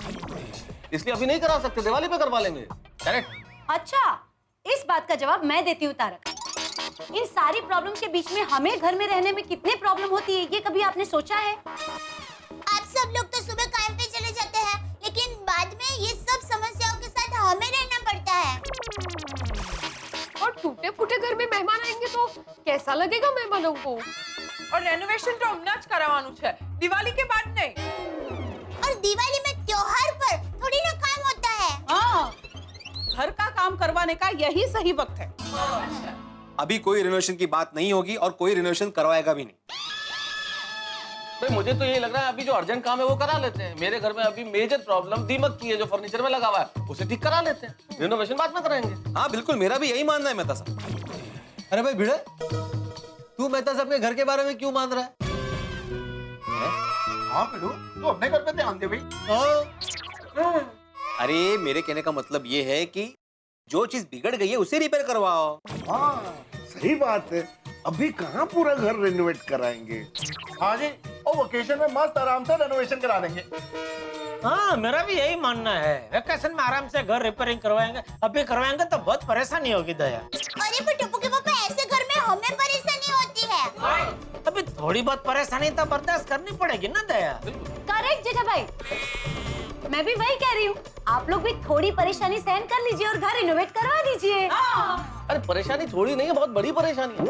इसलिए अभी नहीं करा सकते, दिवाली पे करवा लेंगे। करेक्ट। अच्छा, इस बात का जवाब मैं देती हूँ तारक। इन सारी प्रॉब्लम के बीच में हमें घर में रहने में कितने प्रॉब्लम होती है, ये कभी आपने सोचा है? आप सब लोग तो सुबह काम पे चले जाते हैं, लेकिन बाद में ये सब समस्याओं के साथ हमें रहना पड़ता है। और टूटे फूटे घर में मेहमान आएंगे तो कैसा लगेगा मेहमानों को? और रेनोवेशन तो हमने करवानु है, दिवाली के बाद नहीं। और दिवाली में त्योहार पर थोड़ी ना काम होता है। हाँ, घर का काम करवाने का यही सही वक्त है। अभी कोई रिनोवेशन की बात नहीं होगी और कोई रिनोवेशन करवाएगा भी नहीं। भाई मुझे तो ये लग रहा है अभी जो अर्जेंट काम है वो करा लेते हैं। मेरे घर में अभी मेजर प्रॉब्लम दीमक की है जो फर्नीचर में लगा हुआ है, उसे ठीक करा लेते हैं, रिनोवेशन बाद में कराएंगे। हाँ बिल्कुल, मेरा भी यही मानना है मेहता साहब। अरे भाई भिड़े, तू मेहता साहब के घर के बारे में क्यों मान रहा है? हाँ पिड़ू, तू अपने घर पे ध्यान दे भाई। अरे मेरे कहने का मतलब ये है कि जो चीज बिगड़ गई है उसे रिपेयर करवाओ। हाँ सही बात है, अभी कहाँ पूरा घर रेनोवेट कराएंगे। हाँ जी, और वेकेशन में मस्त आराम से रेनोवेशन करा देंगे। हाँ मेरा भी यही मानना है, वेकेशन में आराम से घर रिपेयरिंग करवाएंगे। अभी करवाएंगे तो बहुत परेशानी होगी दया। अरे पर टप्पू के पापा, ऐसे घर में हमें परेशानी होती है। अभी थोड़ी बहुत परेशानी तो बर्दाश्त करनी पड़ेगी ना दया। करेक्ट जेठा भाई, मैं भी वही कह रही हूँ। आप लोग भी थोड़ी परेशानी सहन कर लीजिए और घर रिनोवेट करवा दीजिए। अरे परेशानी थोड़ी नहीं है, बहुत बड़ी परेशानी है।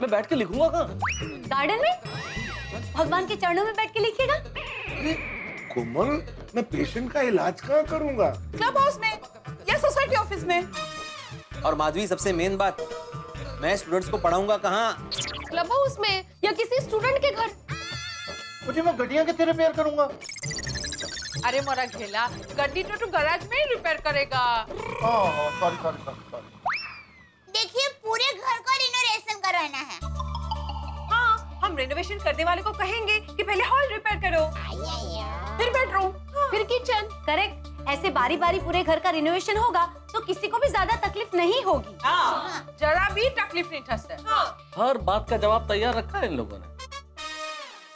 मैं बैठ के लिखूंगा कहाँ? गार्डन में भगवान के चरणों में बैठ के लिखिएगा। कोमल, मैं पेशेंट का इलाज कहाँ करूँगा? क्लब हाउस में या सोसाइटी ऑफिस में। और माधवी, सबसे मेन बात, मैं स्टूडेंट्स को पढ़ाऊंगा कहाँ? क्लब हाउस में या किसी स्टूडेंट के घर। मुझे मैं गड्डियाँ कैसे रिपेयर करूँगा? अरे मोरा घेला, गड्डी तो तू गैराज में ही रिपेयर करेगा। सॉरी। देखिए, पूरे घर का रिनोवेशन करवाना है। हाँ, हम रेनोवेशन करने वाले को कहेंगे कि पहले हॉल रिपेयर करो, फिर बेडरूम, फिर किचन। करेक्ट। ऐसे बारी बारी पूरे घर का रिनोवेशन होगा तो किसी को भी ज्यादा तकलीफ नहीं होगी। जरा भी तकलीफ नहीं ठसते। हर बात का जवाब तैयार रखा है इन लोगों ने।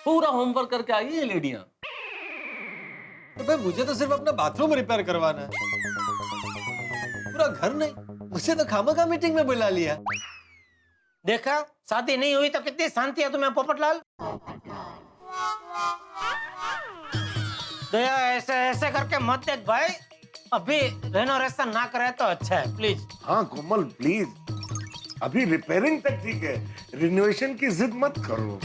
पूरा होमवर्क करके आई है लेडियां। तो भाई मुझे तो सिर्फ अपना बाथरूम रिपेयर करवाना है, पूरा घर नहीं। मुझे तो खामखा मीटिंग में बुला लिया। देखा, शादी नहीं हुई तो कितनी शांति है तुम्हें पोपटलाल। दया, ऐसे ऐसे करके मत देख भाई। अभी रेनोवेशन ना करे तो अच्छा है, प्लीज। हाँ कोमल प्लीज, अभी रिपेयरिंग तक ठीक है, रिनोवेशन की जिद मत करो।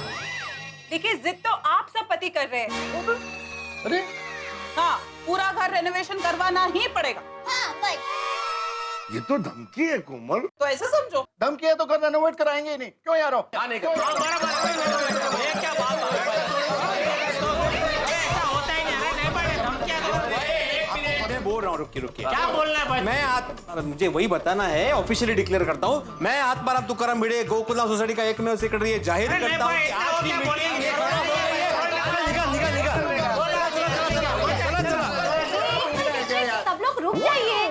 देखिए, जिद तो आप सब पति कर रहे हैं। अरे हाँ, पूरा घर रेनोवेशन करवाना ही पड़ेगा। हाँ बस। ये तो धमकी है कोमल। तो ऐसे समझो। धमकी है तो घर रेनोवेट कराएंगे ही नहीं। क्यों यारो? आने का बोल रहा हूँ, रुकिए। क्या बोलना है भाई? मैं मुझे वही बताना है, ऑफिशियली डिक्लेयर करता हूँ, मैं आत्माराम तुकाराम भिड़े गोकुलधाम सोसाइटी का एकमेव सेक्रेटरी जाहिर करता हूँ कि आज की मीटिंग सब लोग रुक जाइए।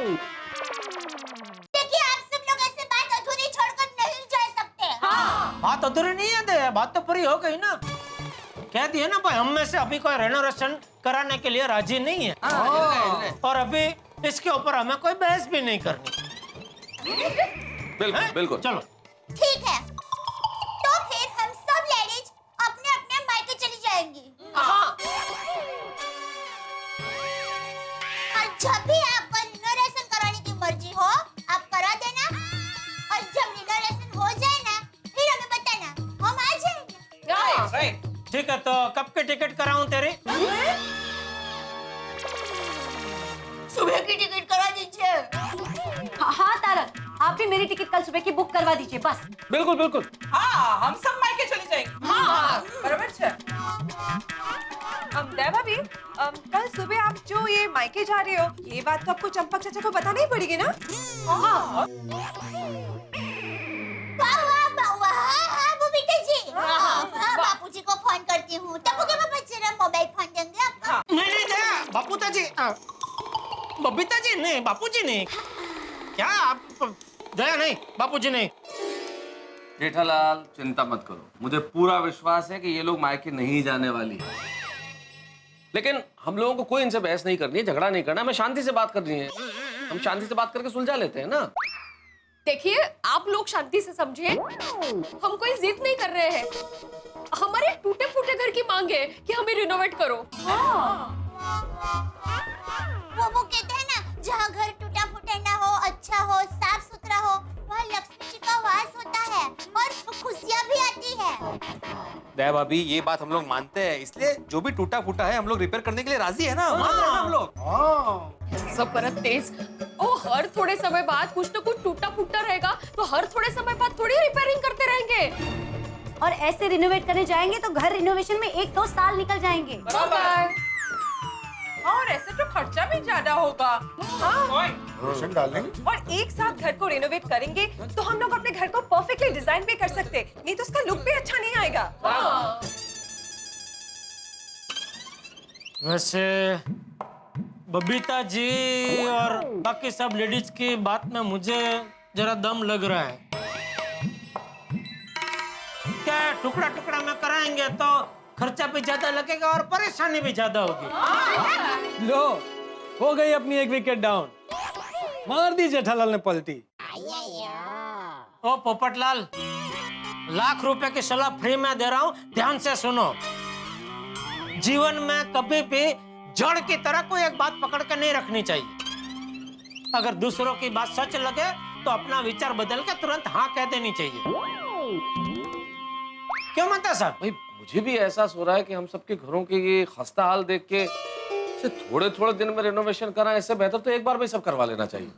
देखिए, आप सब लोग ऐसे बात अधूरी छोड़कर नहीं जा सकते। हाँ। बात अधूरी नहीं है दया, बात तो पूरी हो गई ना। कह दिए ना भाई, हम में से अभी कोई रेनोवेशन कराने के लिए राजी नहीं है। और अभी इसके ऊपर हमें कोई बहस भी नहीं करनी। बिल्कुल बिल्कुल। चलो ठीक है, तो फिर हम सब लेडीज अपने अपने मायके चली जाएंगी। और जब भी आपको रिनोवेशन कराने की मर्जी हो, आप करा देना। और जब रिनोवेशन हो जाए ना, फिर हमें बताना, हम आ जाएंगे। ठीक है, तो कब की टिकट कराऊं तेरी? सुबह की टिकट करा दीजिए। हाँ तारक, आप भी मेरी टिकट कल सुबह की बुक करवा दीजिए बस। बिल्कुल बिल्कुल। हाँ, हम सब मायके चले जाएंगे। हाँ, बराबर है। देवा भी, कल सुबह आप जो ये मायके जा रहे हो, ये बात तो आपको चंपक चाचा को बताना ही पड़ेगी ना? वाह वाह वाह, हाँ बबीता फोन करती हूँ। टप्पू के पापा जरा मोबाइल फोन देंगे आपको? नहीं नहीं दया, बापूता जी, बबीता जी नहीं, बापूजी नहीं। क्या आप? दया नहीं, बापूजी नहीं। जेठालाल चिंता मत करो, मुझे पूरा विश्वास है कि ये लोग मायके नहीं जाने वाली है। लेकिन हम लोगों को कोई इनसे बहस नहीं करनी है, झगड़ा नहीं करना, हमें शांति से बात करनी है। हम शांति से बात करके सुलझा लेते हैं ना। देखिए, आप लोग शांति से समझे, हम कोई जिद नहीं कर रहे हैं। हमारे टूटे फूटे घर की मांग है कि हमें रिनोवेट करो। वो कहते हैं ना, जहाँ घर टूटा फूटा ना हो, अच्छा हो, साफ सुथरा हो, वहाँ लक्ष्मी जी का वास होता है और खुशियाँ भी आती है। दया भाभी, ये बात हम लोग मानते हैं, इसलिए जो भी टूटा फूटा है हम लोग रिपेयर करने के लिए राजी है ना। मान रहे हैं ना हम लोग। सब परत तेज। ओ, हर थोड़े समय बाद कुछ न कुछ टूटा फूटा रहेगा, तो हर थोड़े समय बाद थोड़ी रिपेयरिंग करते रहेंगे। और ऐसे रिनोवेट करने जाएंगे तो घर रिनोवेशन में 1-2 साल निकल जाएंगे। और ऐसे तो खर्चा भी ज्यादा होगा। रोशन डालेंगे और एक साथ घर को रिनोवेट करेंगे तो हम लोग अपने घर को परफेक्टली डिजाइन भी कर सकते, नहीं तो उसका लुक भी अच्छा नहीं आएगा। वैसे बबीता जी और बाकी सब लेडीज की बात में मुझे जरा दम लग रहा है। क्या टुकड़ा टुकड़ा में कराएंगे तो खर्चा भी ज्यादा लगेगा और परेशानी भी ज्यादा होगी। लो, हो गई अपनी एक विकेट डाउन। मार दी जेठालाल ने पलटी। ओ पोपटलाल, लाख रुपए की सलाह फ्री में दे रहा हूँ, ध्यान से सुनो। जीवन में कभी भी जड़ की तरह कोई एक बात पकड़ के नहीं रखनी चाहिए। अगर दूसरों की बात सच लगे तो अपना विचार बदल के तुरंत हाँ कह देनी चाहिए। क्यों माता साहब? भाई मुझे भी एहसास हो रहा है कि हम सबके घरों के ये खस्ता हाल देख के थोड़े थोड़े दिन में रिनोवेशन कराएं, इससे बेहतर तो एक बार में सब करवा लेना चाहिए।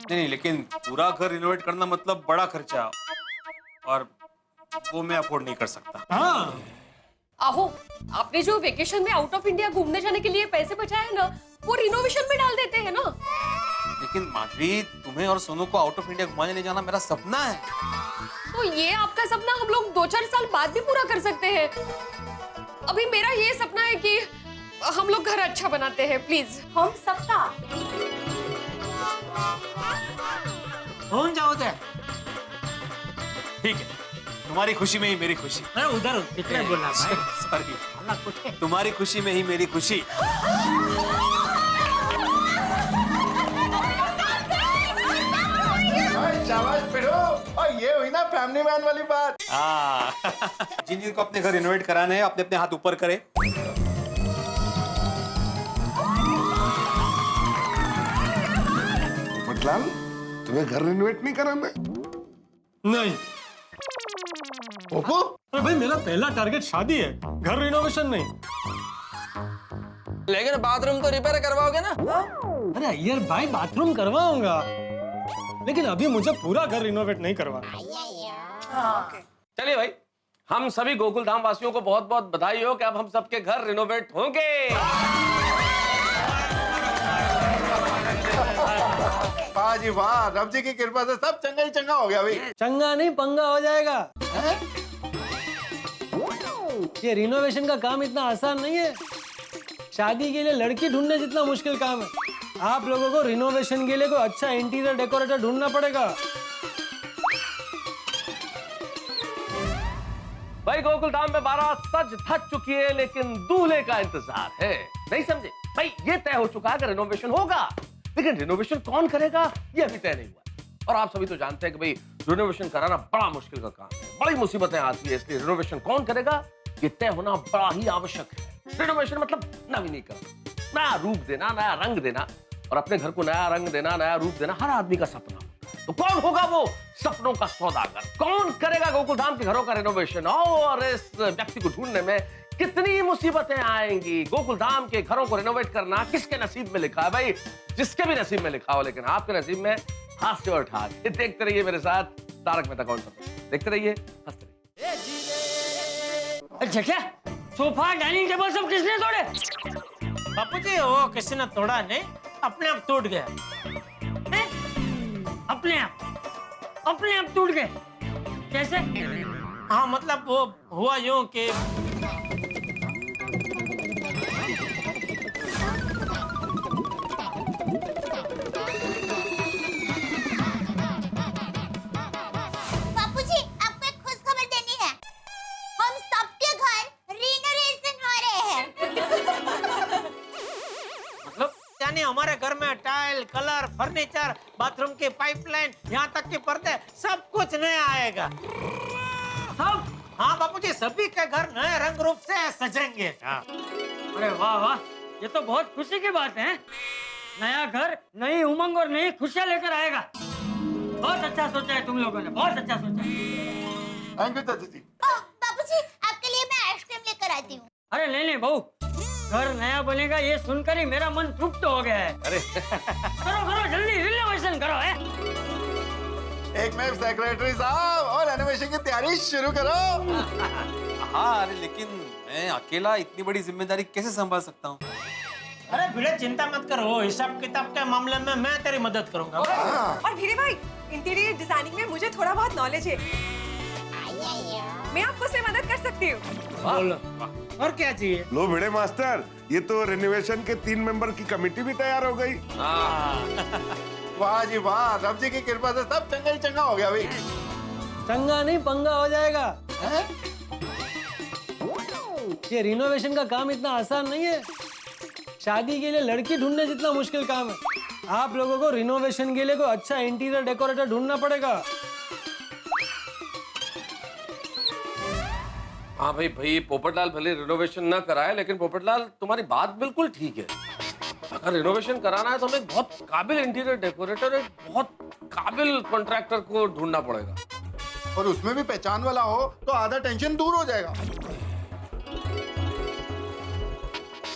नहीं, लेकिन पूरा घर रिनोवेट करना मतलब बड़ा खर्चा, और वो मैं अफोर्ड नहीं कर सकता। आहो, आपने जो वेकेशन में आउट ऑफ इंडिया घूमने जाने के लिए पैसे बचाए हैं ना, वो रिनोवेशन में डाल देते हैं ना। लेकिन माधवी, तुम्हें और सोनू को आउट ऑफ इंडिया घुमाने ले जाना मेरा सपना है। तो ये आपका सपना हम लोग 2-4 साल बाद भी पूरा कर सकते हैं। अभी मेरा ये सपना है कि हम लोग घर अच्छा बनाते हैं, प्लीज। हम सबका हो जाओ दे। ठीक है, तुम्हारी खुशी में ही मेरी खुशी। उधर कितने बोला भाई? सॉरी, तुम्हारी खुशी में ही मेरी खुशी। शाबाश पिड़ो, और ये हुई ना फैमिली मैन वाली बात। जिन जिनको अपने घर रिनोवेट कराना है अपने अपने हाथ ऊपर करे। मतलब तुम्हें घर रिनोवेट नहीं कराना? नहीं। ओप्पो? अरे भाई, मेरा पहला टारगेट शादी है, घर रिनोवेशन नहीं। लेकिन बाथरूम तो रिपेयर करवाओगे ना? अरे अय्यर भाई, बाथरूम करवाऊंगा, लेकिन अभी मुझे पूरा घर रिनोवेट नहीं करवाना। चलिए भाई, हम सभी गोकुल धाम वासियों को बहुत बहुत बधाई हो कि अब हम सबके घर रिनोवेट होंगे। वाह जी वाह, रब जी की कृपा से सब चंगा ही चंगा हो गया भाई। चंगा नहीं, पंगा हो जाएगा। ये रिनोवेशन का काम इतना आसान नहीं है। शादी के लिए लड़की ढूंढने जितना मुश्किल काम है। आप लोगों को रिनोवेशन के लिए कोई अच्छा इंटीरियर डेकोरेटर ढूंढना पड़ेगा। भाई, गोकुल धाम में बारात सज धज चुकी है, लेकिन दूल्हे का इंतजार है। नहीं समझे भाई? ये तय हो चुका है कि रिनोवेशन होगा, लेकिन रिनोवेशन कौन करेगा ये अभी तय नहीं हुआ। और आप सभी तो जानते हैं कि भाई रिनोवेशन कराना बड़ा मुश्किल का काम है, बड़ी मुसीबतें आती है, इसलिए रिनोवेशन कौन करेगा ये तय होना बड़ा ही आवश्यक है। रिनोवेशन मतलब नवीनीकरण, नया रूप देना, नया रंग देना, और अपने घर को नया रंग देना, नया रूप देना हर आदमी का सपना होता है। तो कौन होगा वो सपनों का सौदागर? कौन करेगा गोकुल धाम के घरों का रिनोवेशन? और इस व्यक्ति को ढूंढने में कितनी मुसीबतें आएंगी। गोकुल धाम के घरों को रिनोवेट करना किसके नसीब में लिखा है भाई? जिसके भी नसीब में लिखा हो, लेकिन आपके नसीब में हाथ से उठा के देखते रहिए मेरे साथ तारक मेहता का उल्टा चश्मा। देखते रहिए, हंसते रहिए। अच्छा, क्या सोफा डाइनिंग टेबल सब किसने तोड़े? बापूजी, वो किसी ने तोड़ा नहीं, अपने आप टूट गया। अपने आप टूट गए। कैसे? हाँ मतलब वो हुआ यूं कि बापूजी, आपको एक खुशखबर देनी है। हम सबके घर रिनोवेशन हो रहे हैं। मतलब यानी हमारे घर में टाइल, कलर, फर्नीचर, बाथरूम की पाइपलाइन, यहाँ तक के पर्दे, सब कुछ नया आएगा। सब? हाँ बापूजी, सभी के घर नए रंग रूप से सजेंगे। अरे वाह वाह, ये तो बहुत खुशी की बात है। नया घर नई उमंग और नई खुशियाँ लेकर आएगा। बहुत अच्छा सोचा है तुम लोगों ने, बहुत अच्छा सोचा है। थैंक यू चाचा जी। बापूजी, आपके लिए मैं आइसक्रीम लेकर आती हूँ। अरे नहीं बहू, घर नया बनेगा ये सुनकर ही मेरा मन तृप्त हो गया है। अरे करो जल्दी रिनोवेशन करो है। एक में सेक्रेटरी साहब और रेनोवेशन की तैयारी शुरू करो। हाँ, अरे लेकिन मैं अकेला इतनी बड़ी जिम्मेदारी कैसे संभाल सकता हूँ? अरे भिड़े चिंता मत करो, हिसाब किताब के मामले में मैं तेरी मदद करूंगा। और भिड़े भाई, इंटीरियर डिजाइनिंग में मुझे थोड़ा बहुत नॉलेज है। मैं आपको उसमें मदद कर सकती हूँ। बोलो, और क्या चाहिए? लो भिड़े मास्टर, ये तो रेनोवेशन के 3 मेंबर की कमेटी भी तैयार हो गई। वाह जी वाह, रब जी की कृपा से सब चंगा ही चंगा हो गया भाई। चंगा नहीं पंगा हो जाएगा। ये रिनोवेशन का काम इतना आसान नहीं है। शादी के लिए लड़की ढूंढने जितना मुश्किल काम है। आप लोगों को रिनोवेशन के लिए कोई अच्छा इंटीरियर डेकोरेटर ढूंढना पड़ेगा। हाँ भाई पोपटलाल भले रिनोवेशन न कराए, लेकिन पोपटलाल तुम्हारी बात बिल्कुल ठीक है। अगर रिनोवेशन कराना है तो हमें एक बहुत काबिल इंटीरियर डेकोरेटर, एक बहुत काबिल कॉन्ट्रैक्टर को ढूंढना पड़ेगा। और उसमें भी पहचान वाला हो तो आधा टेंशन दूर हो जाएगा।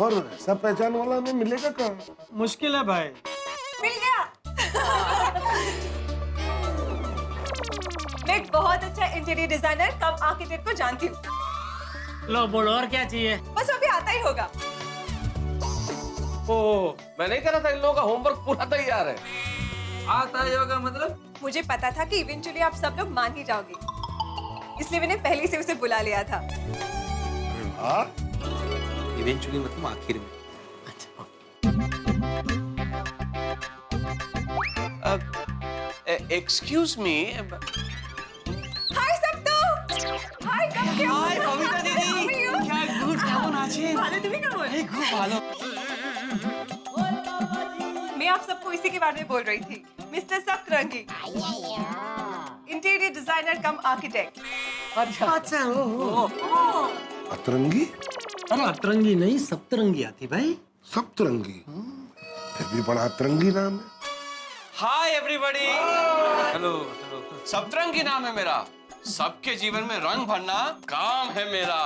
और ऐसा पहचान वाला हमें मिलेगा कहाँ? मुश्किल है भाई। मिल गया। मैं एक बहुत अच्छा इंटीरियर डिजाइनर कम आर्किटेक्ट को जानती हूँ। लो बोलो, और क्या चाहिए? बस अभी आता ही होगा। ओ, मैं नहीं कह रहा था, इन लोगों का होमवर्क पूरा तैयार है। आता ही होगा मतलब? मुझे पता था कि इवेंचुअली आप सब लोग मान ही जाओगे, इसलिए मैंने पहले से उसे बुला लिया था। इवेंचुअली मतलब आखिर में। Excuse me. हाय सबतो। हाय कब हाय कविता दीदी, क्या गुड কেমন আছেন? ভালো, তুমি কেমন? এই খুব ভালো। मैं आप सबको इसी के बारे में बोल रही थी। Mister सप्तरंगी, interior designer cum architect. अच्छा अच्छा, ओ। अतरंगी? अरे अतरंगी नहीं, सप्तरंगी आती भाई। सप्तरंगी? फिर भी बड़ा अतरंगी नाम है। Hi everybody. Hello hello. सप्तरंगी नाम है मेरा। सबके जीवन में रंग भरना काम है मेरा।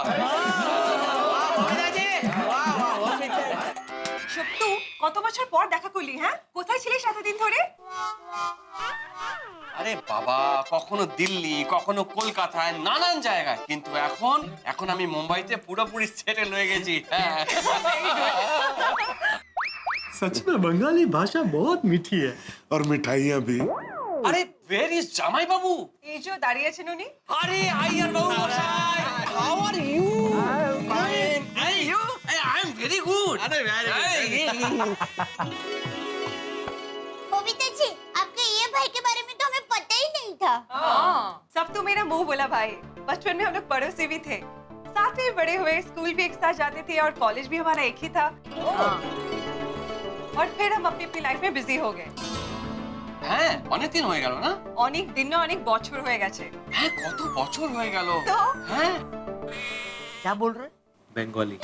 সত্যু, কত বছর পর দেখা করলি? হ্যাঁ, কোথায় ছিলিস এতদিন ধরে? আরে বাবা, কখনো দিল্লি, কখনো কলকাতায়, নানান জায়গায়, কিন্তু এখন আমি মুম্বাইতে পুরোপুরি সেটেল হয়ে গেছি। सच में बंगाली भाषा बहुत मीठी है। और मिठाइयाँ भी। আরে where is জামাই বাবু? এই যে দাঁড়িয়ে আছেন উনি। আরে আইয়ার বাবু মশাই, how are you? Fine. Hey you? Hey, I am very good. আরে very good. बबीता जी, आपके ये भाई के बारे में तो हमें पता ही नहीं था। सब तो मेरा मुंह बोला भाई। बचपन में हम लोग पड़ोसी भी थे, साथ में बड़े हुए, स्कूल भी एक साथ जाते थे और कॉलेज भी हमारा एक ही था। और फिर हम अपनी अपनी लाइफ में बिजी हो गए। হ্যাঁ, অনেক দিন হয়ে গেল না? অনেক দিন না, অনেক বছর হয়ে গেছে। হ্যাঁ, কত বছর হয়ে গেল। তো হ্যাঁ, क्या बोल रहे? बंगाली।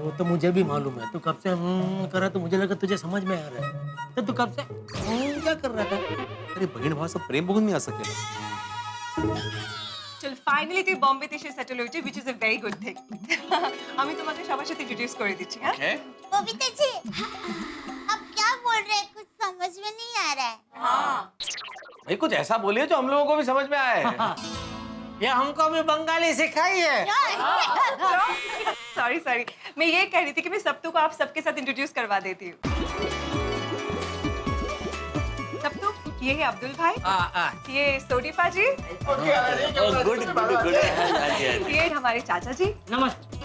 वो तो मुझे भी मालूम है। तू कब से कर रहा, तो मुझे लगा तुझे समझ में आ रहा है। तो तू कब से क्या कर रहा था? अरे बहन भाषा प्रेम बघून मी असं केलं। চল ফাইনালি তুই বোম্বেতে এসে সেটেল হয়েছিস, which is a very good thing। আমি তোমাকে সবার সাথে ইন্ট্রোডিউস করে দিচ্ছি। হ্যাঁ ওকে। बबीता जी, आप क्या बोल रहे हैं? कुछ समझ में नहीं आ रहा है। हाँ, भाई कुछ ऐसा बोलिए जो हम लोगों को भी समझ में आए। ये हमको भी बंगाली सिखाई है। सॉरी सॉरी, मैं ये कह रही थी कि मैं सबतू को आप सबके साथ इंट्रोड्यूस करवा देती हूँ। सबतू, ये है अब्दुल भाई, ये सोडीफा जी, ये हमारे चाचा जी, नमस्ते।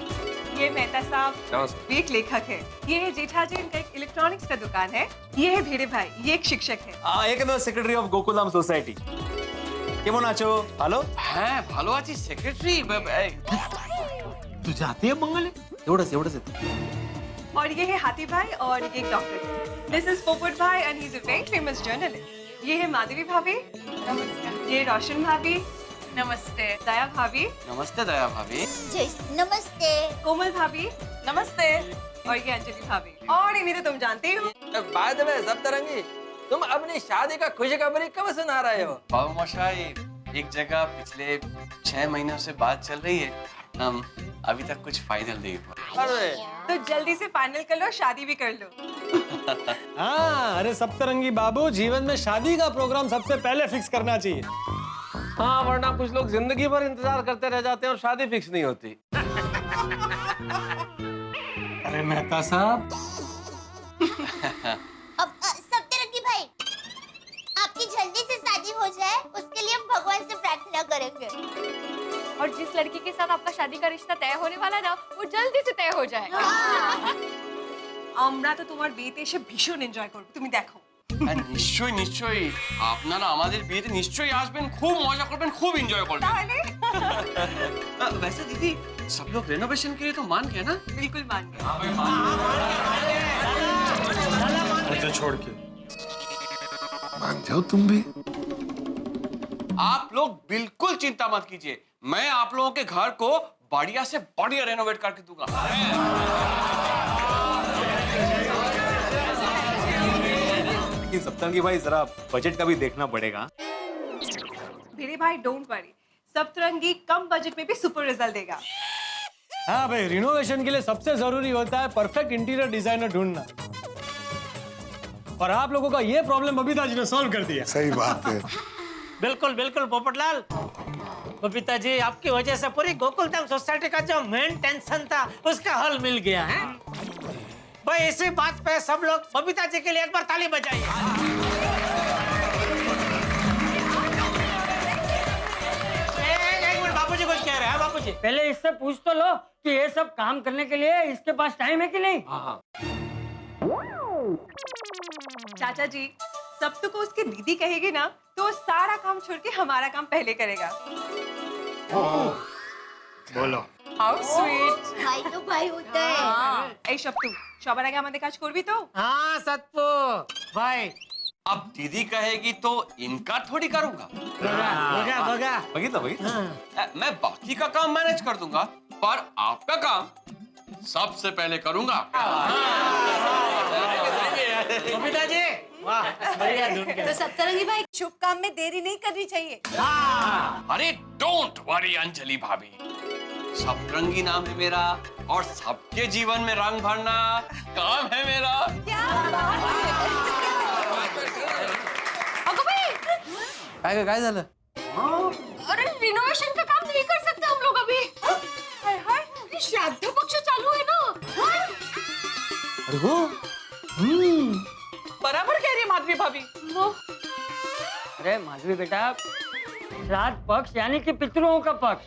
ये मेहता साहब, नमस्ते। ये एक लेखक है, ये है जेठा जी, इनका एक इलेक्ट्रॉनिक्स का दुकान है, ये है भिड़े भाई, ये एक शिक्षक है। এখানে সেক্রেটারি অফ গোকুলাম সোসাইটি। কেমন আছো? ভালো? হ্যাঁ ভালো আছি সেক্রেটারি। तू जाती है बंगाली? एवढंच और ये है हाथी भाई और ये एक डॉक्टर। दिस इज पोपट भाई and he is a very famous journalist. ये है माधवी भाभी, नमस्कार। ये रोशन भाभी, नमस्ते। दया भाभी, नमस्ते दया भाभी। नमस्ते। कोमल भाभी, नमस्ते। और ये अंजलि भाभी, और इन्हें तो तुम जानते ही हो। बाय द वे सप्तरंगी, तुम अपनी शादी का खुशखबरी कब सुना रहे हो? बाबू मशाई एक जगह पिछले 6 महीनों से बात चल रही है, अभी तक कुछ फाइनल नहीं हुआ। अरे तो जल्दी से फाइनल कर लो, शादी भी कर लो। हाँ, अरे सप्तरंगी बाबू, जीवन में शादी का प्रोग्राम सबसे पहले फिक्स करना चाहिए। हाँ वरना कुछ लोग जिंदगी भर इंतजार करते रह जाते हैं और शादी फिक्स नहीं होती। अरे मेहता साहब, अब सप्तरंगी भाई, आपकी जल्दी से शादी हो जाए उसके लिए हम भगवान से प्रार्थना करेंगे। और जिस लड़की के साथ आपका शादी का रिश्ता तय होने वाला ना, वो जल्दी से तय हो जाए। আমরা তো তোমার বিয়েতে এসে ভীষণ এনজয় করব, তুমি দেখো। নিশ্চয়ই নিশ্চয়ই, আপনারা আমাদের বিয়েতে নিশ্চয়ই আসবেন, খুব মজা করবেন, খুব এনজয় করবেন। তাহলে वैसे दीदी सब लोग रेनोवेशन के लिए तो मान गए ना? बिल्कुल मान गए। मुझे छोड़ के मान जाओ तुम भी। आप लोग बिल्कुल चिंता मत कीजिए, मैं आप लोगों के घर को बढ़िया से बढ़िया रेनोवेट करके दूंगा। लेकिन सप्तरंगी भाई जरा बजट का भी देखना पड़ेगा। भिड़े भाई डोंट वरी, सप्तरंगी कम बजट में भी सुपर रिजल्ट देगा। हाँ भाई, रिनोवेशन के लिए सबसे जरूरी होता है परफेक्ट इंटीरियर डिजाइनर ढूंढना, और आप लोगों का ये प्रॉब्लम बबीता जी ने सॉल्व कर दिया। सही बात है। बिल्कुल बिल्कुल पोपटलाल, बबीता जी आपकी वजह से पूरी गोकुलधाम सोसाइटी का जो मेन टेंशन था उसका हल मिल गया है। भाई इसी बात पे सब लोग बबीता जी के लिए एक बार ताली बजाइए। एक मिनट, बापूजी कुछ कह रहे हैं। बापूजी पहले इससे पूछ तो लो कि ये सब काम करने के लिए इसके पास टाइम है कि नहीं। चाचा जी, सब तो को उसकी दीदी कहेगी ना, तो सारा काम छोड़ के हमारा काम पहले करेगा। बोलो। How sweet. भाई तो भाई होता है। এই সপ্তু, সবার আগে আমাদের কাজ করবি তো? हाँ सत्पू भाई, अब दीदी कहेगी तो इनका थोड़ी करूंगा। बगा बघितलं मैं बाकी का काम मैनेज कर दूंगा, पर आपका काम सबसे पहले करूंगा। बबीता जी, वाह बढ़िया धुन के। तो सप्तरंगी भाई, शुभ काम में देरी नहीं करनी चाहिए। अरे डोंट वरी अंजलि भाभी, सप्तरंगी नाम है मेरा और सबके जीवन में रंग भरना काम है मेरा। अगं बाई, काय झालं? अरे रिनोवेशन का काम नहीं कर सकते हम लोग अभी। हाय हाय, ये श्राद्ध पक्ष चालू है ना। अरे हो, बराबर कह रही है माधवी भाभी। अरे माधवी बेटा, श्राद्ध पक्ष यानी कि पितरों का पक्ष,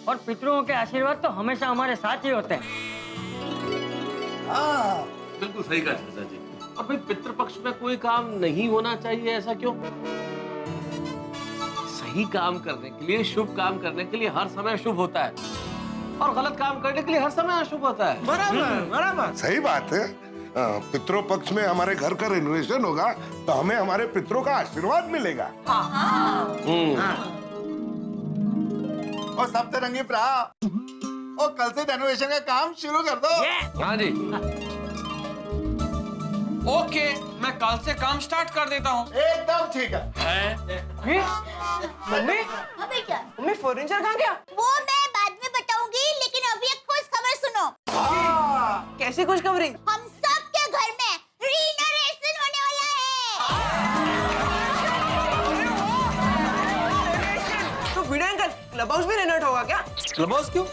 और पितरों के आशीर्वाद तो हमेशा हमारे साथ ही होते हैं। बिल्कुल सही कहा चाचा जी। और भाई पितृपक्ष में कोई काम नहीं होना चाहिए, ऐसा क्यों? सही काम करने के लिए, शुभ काम करने के लिए हर समय शुभ होता है, और गलत काम करने के लिए हर समय अशुभ होता है। बराबर बराबर। सही बात है। पितरों पक्ष में हमारे घर का रेनोवेशन होगा तो हमें हमारे पितरों का आशीर्वाद मिलेगा। और सप्तरंगी प्रा, और कल से रेनोवेशन का काम शुरू कर दो। हाँ जी, ओके, मैं कल से काम स्टार्ट कर देता हूँ। एकदम ठीक है। मम्मी, अबे क्या? मम्मी फर्नीचर कहाँ गया? वो मैं बाद में बताऊंगी, लेकिन अभी एक खुश खबर सुनो। कैसी खुशखबरी? हम सबके घर में रिनोवेशन होने वाला है। तो वीडियो अंकल, क्लब हाउस भी रेनोवेट होगा क्या? क्लब हाउस क्यों?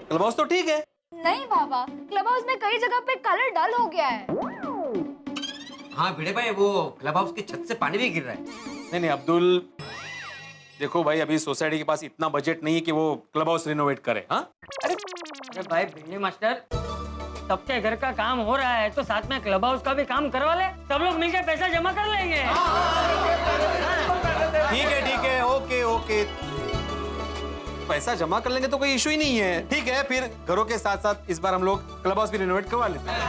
क्लब हाउस तो ठीक है। नहीं बाबा, क्लब हाउस में कई जगह पे कलर डल हो गया है। हाँ भिड़े भाई, वो क्लब हाउस की छत से पानी भी गिर रहा है। नहीं अब्दुल, देखो भाई, अभी सोसाइटी के पास इतना बजट नहीं है कि वो क्लब हाउस रिनोवेट करे। हाँ अरे भाई भिंडी मास्टर, सबके घर का काम हो रहा है तो साथ में क्लब हाउस का भी काम करवा ले, सब लोग मिलकर पैसा जमा कर लेंगे। ठीक है, ओके। पैसा जमा कर लेंगे तो कोई इशू ही नहीं है। ठीक है, फिर घरों के साथ साथ इस बार हम लोग क्लब हाउस भी रिनोवेट करवा लेते हैं।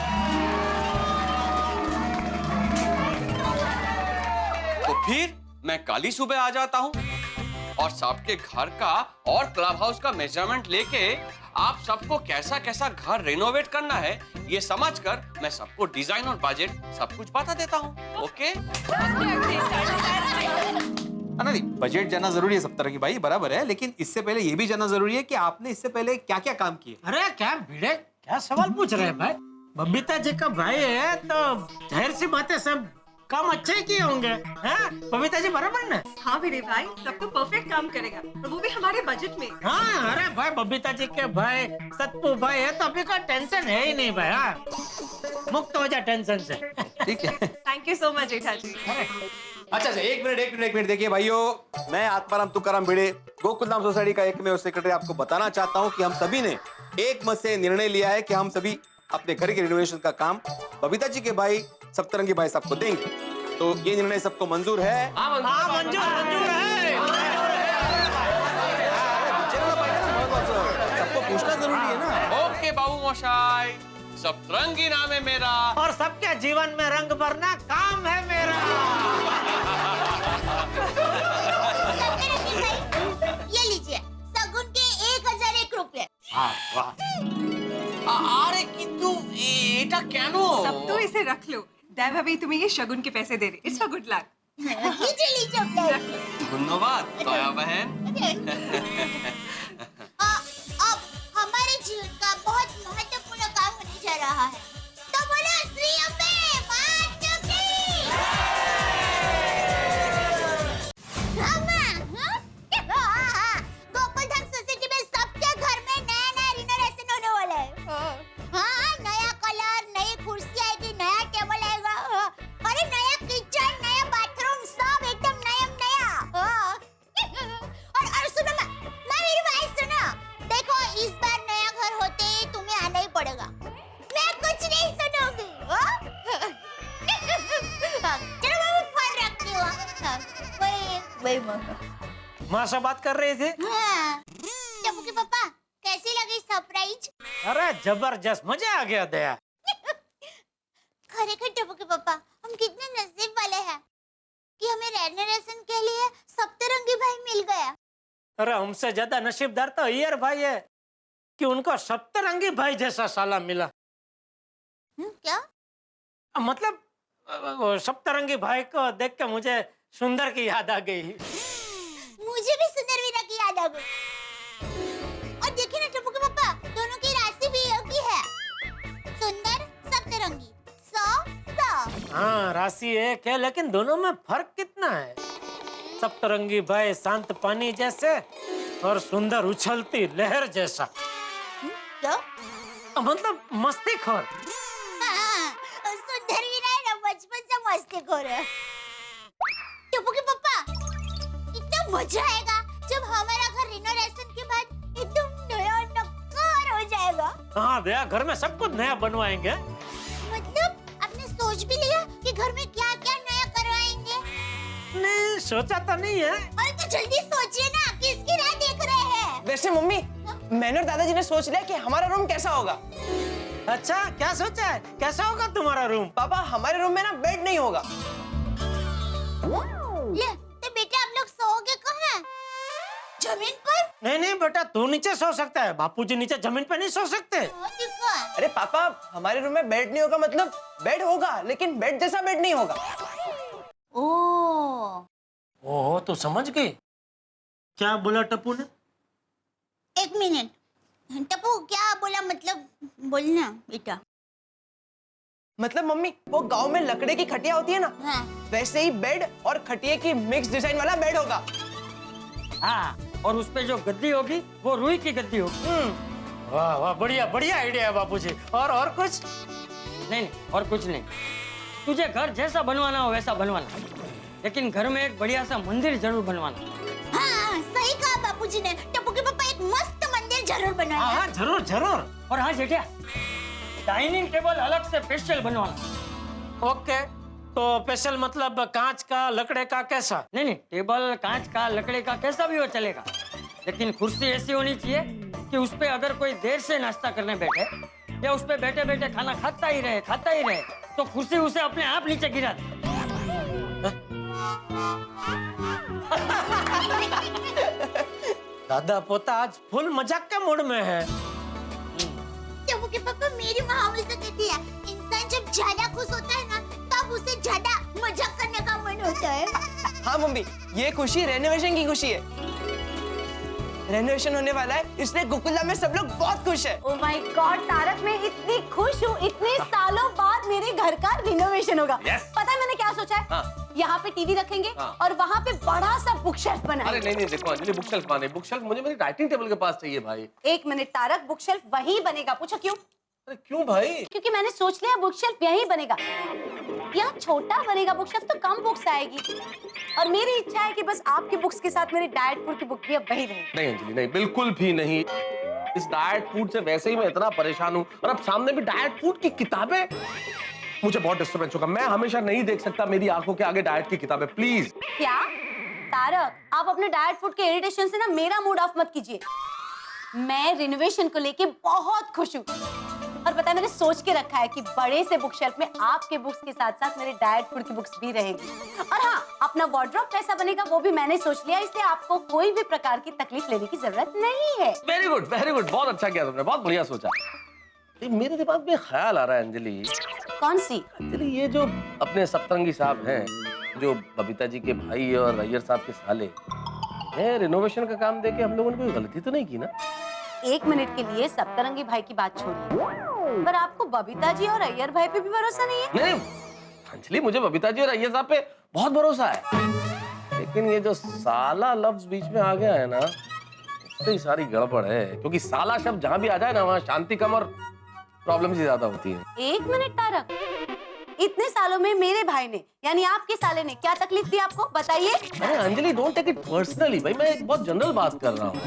तो फिर मैं कल ही सुबह आ जाता हूँ और सबके घर का और क्लब हाउस का मेजरमेंट लेके आप सबको कैसा कैसा घर रिनोवेट करना है ये समझकर मैं सबको डिजाइन और बजट सब कुछ बता देता हूँ। ओके? नहीं, बजट जानना जरूरी है सब तरह की भाई, बराबर है, लेकिन इससे पहले ये भी जानना जरूरी है कि आपने इससे पहले क्या क्या काम किए। अरे क्या भिड़े, क्या सवाल पूछ रहे हैं भाई? बबीता जी का भाई है तो जाहिर सी बात है सब काम अच्छे ही किए होंगे। हैं? बबीता जी बराबर ना? हाँ भिड़े भाई, सबको परफेक्ट काम करेगा और वो भी हमारे बजट में। हाँ, अरे भाई बबीता जी के भाई सत्तू भाई है तो अभी का टेंशन है ही नहीं भाई। हाँ, मुक्त हो जा टेंशन से। ठीक है, थैंक यू सो मच जेठा जी। अच्छा, एक मिनट देखिए भाइयों, मैं आत्माराम तुकाराम भिड़े, गोकुलधाम सोसाइटी का एकमेव सेक्रेटरी आपको बताना चाहता हूं कि हम सभी ने एक मत से निर्णय लिया है कि हम सभी अपने घर के रिनोवेशन का काम बबीता जी के भाई सप्तरंगी भाई साहब को देंगे। तो ये निर्णय सबको मंजूर है? मंजूर है। सबको पूछना जरूरी है ना। ओके बाबू मोशाई, सप्तरंगी नाम है मेरा और सबके जीवन में रंग भरना काम है मेरा। ये लीजिए सगुन के 1001 रुपए। अरे किंतु এটা কেন? सब तो इसे रख लो। दया भाभी तुम्हें ये शगुन के पैसे दे रही। It's for good luck. लीजिए धन्यवाद दया बहन। अब हमारे जीवन का बहुत महत्वपूर्ण काम होने जा रहा है, तो बोलो श्री अम्बे माता की। गोकुलधाम सोसाइटी में सबके घर में नया रिनोवेशन होने वाला है। हाँ, नया कलर, नई कुर्सी आएगी, नया टेबल आएगा, अरे नया किचन, नया बाथरूम, सब एकदम नया। और सुनो ना, मेरी बात सुनो, देखो इस बार नया घर होते ही तुम्हें आना ही पड़ेगा। मैं कुछ नहीं सुनूंगी। चलो मैं फोन रखती हूँ। वही माँ से बात कर रहे थे। हाँ, टप्पू के पापा कैसी लगी सरप्राइज? अरे जबरदस्त, मजा आ गया दया। खरेखर टप्पू के पापा, हम कितने नसीब वाले हैं कि हमें रेनोवेशन के लिए सप्तरंगी भाई मिल गया। अरे हमसे ज्यादा नसीबदार तो अय्यर भाई है कि उनको सप्तरंगी भाई जैसा साला मिला। क्या मतलब वो सप्तरंगी भाई को देख के मुझे सुंदर की याद आ गई। मुझे भी सुंदर वीरा की याद आ गई। और देखिए ना टप्पू के पापा, दोनों की राशि भी एक ही है, सुंदर सप्तरंगी 100। हाँ, राशि एक है लेकिन दोनों में फर्क कितना है? सप्तरंगी भाई शांत पानी जैसे और सुंदर उछलती लहर जैसा। क्या? मतलब मस्तीखोर। हाँ, सुंदर वीरा है ना, बचपन से मस्तीखोर है। टप्पू के पापा, इतना मजा आएगा जब हमारा घर रिनोवेशन के बाद एकदम नया नक्कार हो जाएगा। हाँ दया, घर में सब कुछ नया बनवाएंगे। मतलब आपने सोच भी लिया कि घर में क्या क्या नया करवाएंगे? नहीं, सोचा तो नहीं है। अरे तो जल्दी सोचिए ना, किसकी राह देख रहे हैं? वैसे मम्मी, मैंने और दादाजी ने सोच लिया कि हमारा रूम कैसा होगा। अच्छा, क्या सोचा है? कैसा होगा तुम्हारा रूम? पापा, हमारे रूम में ना बेड नहीं होगा। ले, तो बेटा आप लोग सोओगे कहाँ? जमीन पर? नहीं बेटा, तू नीचे सो सकता है, बापूजी नीचे जमीन पे नहीं सो सकते। अरे पापा, हमारे रूम में बेड नहीं होगा मतलब बेड होगा, लेकिन बेड जैसा बेड नहीं होगा। ओह, तू समझ गई? क्या बोला टप्पू ने? एक मिनट, टप्पू क्या बोला? मतलब बोलना बेटा। मतलब मम्मी, वो गांव में लकड़े की खटिया होती है ना, हाँ। वैसे ही बेड और खटिया की मिक्स डिजाइन वाला बेड होगा। हाँ, और उस पे जो गद्दी होगी वो रुई की गद्दी होगी। वाह वाह, बढ़िया बढ़िया आइडिया है बापूजी। और कुछ? नहीं, और कुछ नहीं। तुझे घर जैसा बनवाना हो वैसा बनवाना, लेकिन घर में एक बढ़िया सा मंदिर जरूर बनवाना। हाँ सही कहा बापूजी ने। टप्पू के पापा एक मस्त मंदिर जरूर बनाना। हाँ जरूर जरूर। और हाँ जेठिया, डाइनिंग टेबल अलग से स्पेशल बनवाना। ओके, तो स्पेशल मतलब कांच का, लकड़े का, कैसा? नहीं नहीं, टेबल कांच का, लकड़े का, कैसा भी हो चलेगा, लेकिन कुर्सी ऐसी होनी चाहिए कि उस पे अगर कोई देर से नाश्ता करने बैठे या उस पे बैठे बैठे खाना खाता ही रहे तो कुर्सी उसे अपने आप नीचे गिरा दे। दादा पोता आज फुल मजाक के मूड में है। टप्पू के पापा मेरी माँ हमेशा कहती है, इंसान जब ज्यादा खुश होता है ना तब उसे ज्यादा मजाक करने का मन होता है। हाँ मम्मी, ये खुशी रेनोवेशन की खुशी है। रेनोवेशन होने वाला है, इसलिए गोकुलधाम में सब लोग बहुत खुश है। ओह माय गॉड तारक, मैं इतनी खुश हूँ। इतने सालों बाद मेरे घर का रिनोवेशन होगा। पता है मैंने क्या सोचा है? हाँ। यहाँ पे टीवी रखेंगे हाँ। और वहाँ पे बड़ा सा बुक शेल्फ अरे बनाएंगे। नहीं नहीं, देखो अंजलि, बुक शेल्फ माने, बुक शेल्फ मुझे मेरी राइटिंग टेबल के पास चाहिए भाई। एक मिनट तारक, बुक शेल्फ वहीं बनेगा। पूछो क्यों? अरे क्यों भाई? क्योंकि मैंने सोच लिया बुक शेल्फ यहीं बनेगा। यहाँ छोटा बनेगा बुक शेल्फ तो कम बुक्स आएगी, और मेरी इच्छा है कि बस आपकी बुक्स के साथ मेरी डाइट फूड की बुक भी अब वही रहे। नहीं अंजलि नहीं, बिल्कुल भी नहीं। इस डाइट फूड से वैसे ही मैं इतना परेशान हूँ, और अब सामने भी डाइट फूड की किताबें, मुझे बहुत डिस्टर्बेंस होगा। मैं हमेशा नहीं देख सकता मेरी आंखों के आगे डाइट की किताबें, प्लीज। क्या तारक, आप अपने डाइट फूड के इरिटेशन से ना मेरा मूड ऑफ मत कीजिए। मैं रिनोवेशन को लेके बहुत खुश हूँ, और पता है मैंने सोच के रखा है कि बड़े से बुक शेल्फ में आपके बुक्स के साथ साथ मेरे डाइट फूड की बुक्स भी रहेगी। और हाँ, अपना वार्डरोब कैसा बनेगा वो भी मैंने सोच लिया, इसलिए आपको कोई भी प्रकार की तकलीफ लेने की जरूरत नहीं है। वेरी गुड, बहुत अच्छा किया तुमने, बहुत बढ़िया सोचा। मेरे दिमाग में ख्याल आ रहा है अंजलि। कौन सी? अंजलि, ये जो अपने सप्तरंगी साहब हैं, जो बबीता जी के भाई और अय्यर साहब के साले हैं, रिनोवेशन का काम देके हम लोगों ने कोई गलती तो नहीं की ना? एक मिनट के लिए सप्तरंगी भाई की बात छोड़िए, पर आपको बबीता जी और अय्यर भाई पे भी भरोसा नहीं है? नहीं अंजलि, मुझे बबीता जी और अय्यर साहब पे बहुत भरोसा है, लेकिन ये जो साला लफ्ज बीच में आ गया है ना, उससे ही सारी गड़बड़ है। क्योंकि साला शब्द जहाँ भी आ जाए ना, वहाँ शांति कम और प्रॉब्लम ही ज्यादा होती है। एक मिनट तारक, इतने सालों में मेरे भाई ने यानी आपके साले ने क्या तकलीफ दी आपको, बताइए। अरे Anjali, don't take it personally भाई, मैं एक बहुत जनरल बात कर रहा हूँ,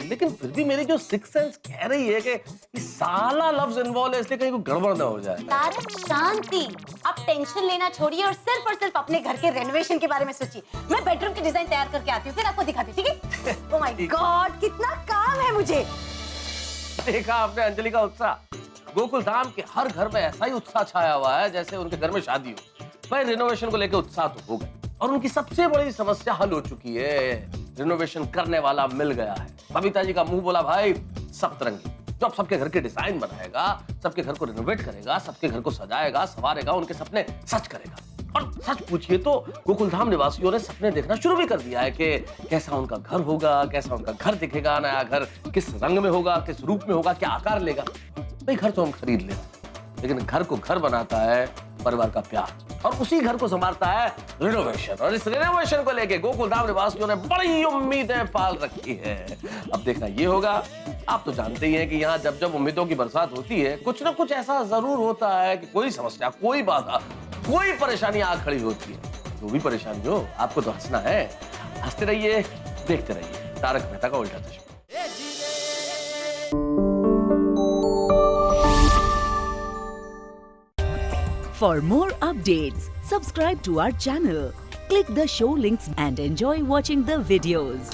लेकिन फिर भी मेरी जो सिक्स सेंस कह रही है कि साला लफ्ज इन्वॉल्व है, इसलिए कहीं को गड़बड़ ना हो जाए। तारक शांति, आप टेंशन लेना छोड़िए और सिर्फ अपने घर के रेनोवेशन के बारे में सोचिए। मैं बेडरूम की डिजाइन तैयार करके आती हूँ, फिर आपको दिखाती हूँ, ठीक है? ओह माय गॉड, कितना काम है मुझे। देखा आपने अंजलि का उत्साह? गोकुल धाम के हर घर में ऐसा ही उत्साह छाया हुआ है जैसे उनके घर में शादी हो। भाई रिनोवेशन को लेकर उत्साह तो हो गए, और उनकी सबसे बड़ी समस्या हल हो चुकी है। रिनोवेशन करने वाला मिल गया है। बबीता जी का मुंह बोला भाई सप्तरंगी, जो अब सबके घर के डिजाइन बनाएगा, सबके घर को रिनोवेट करेगा, सबके घर को सजाएगा, संवारेगा, उनके सपने सच करेगा। और सच पूछिए तो गोकुलधाम निवासियों ने सपने देखना शुरू भी कर दिया है कि कैसा उनका घर होगा, कैसा उनका घर दिखेगा, नया घर किस रंग में होगा, किस रूप में होगा, क्या आकार लेगा। भाई घर तो हम खरीद लें, लेकिन घर को घर बनाता है परिवार का प्यार, और उसी घर को संभालता है रिनोवेशन। और इस रिनोवेशन को लेके गोकुलधाम निवासियों ने बड़ी उम्मीदें पाल रखी है। अब देखना ये होगा, आप तो जानते ही हैं कि यहाँ जब जब उम्मीदों की बरसात होती है, कुछ ना कुछ ऐसा जरूर होता है कि कोई समस्या, कोई बाधा, कोई परेशानी आ खड़ी होती है। जो भी परेशानी हो, आपको तो हंसना है। हंसते रहिए, देखते रहिए तारक मेहता का उल्टा चश्मा। For more updates, subscribe to our channel, click the show links and enjoy watching the videos.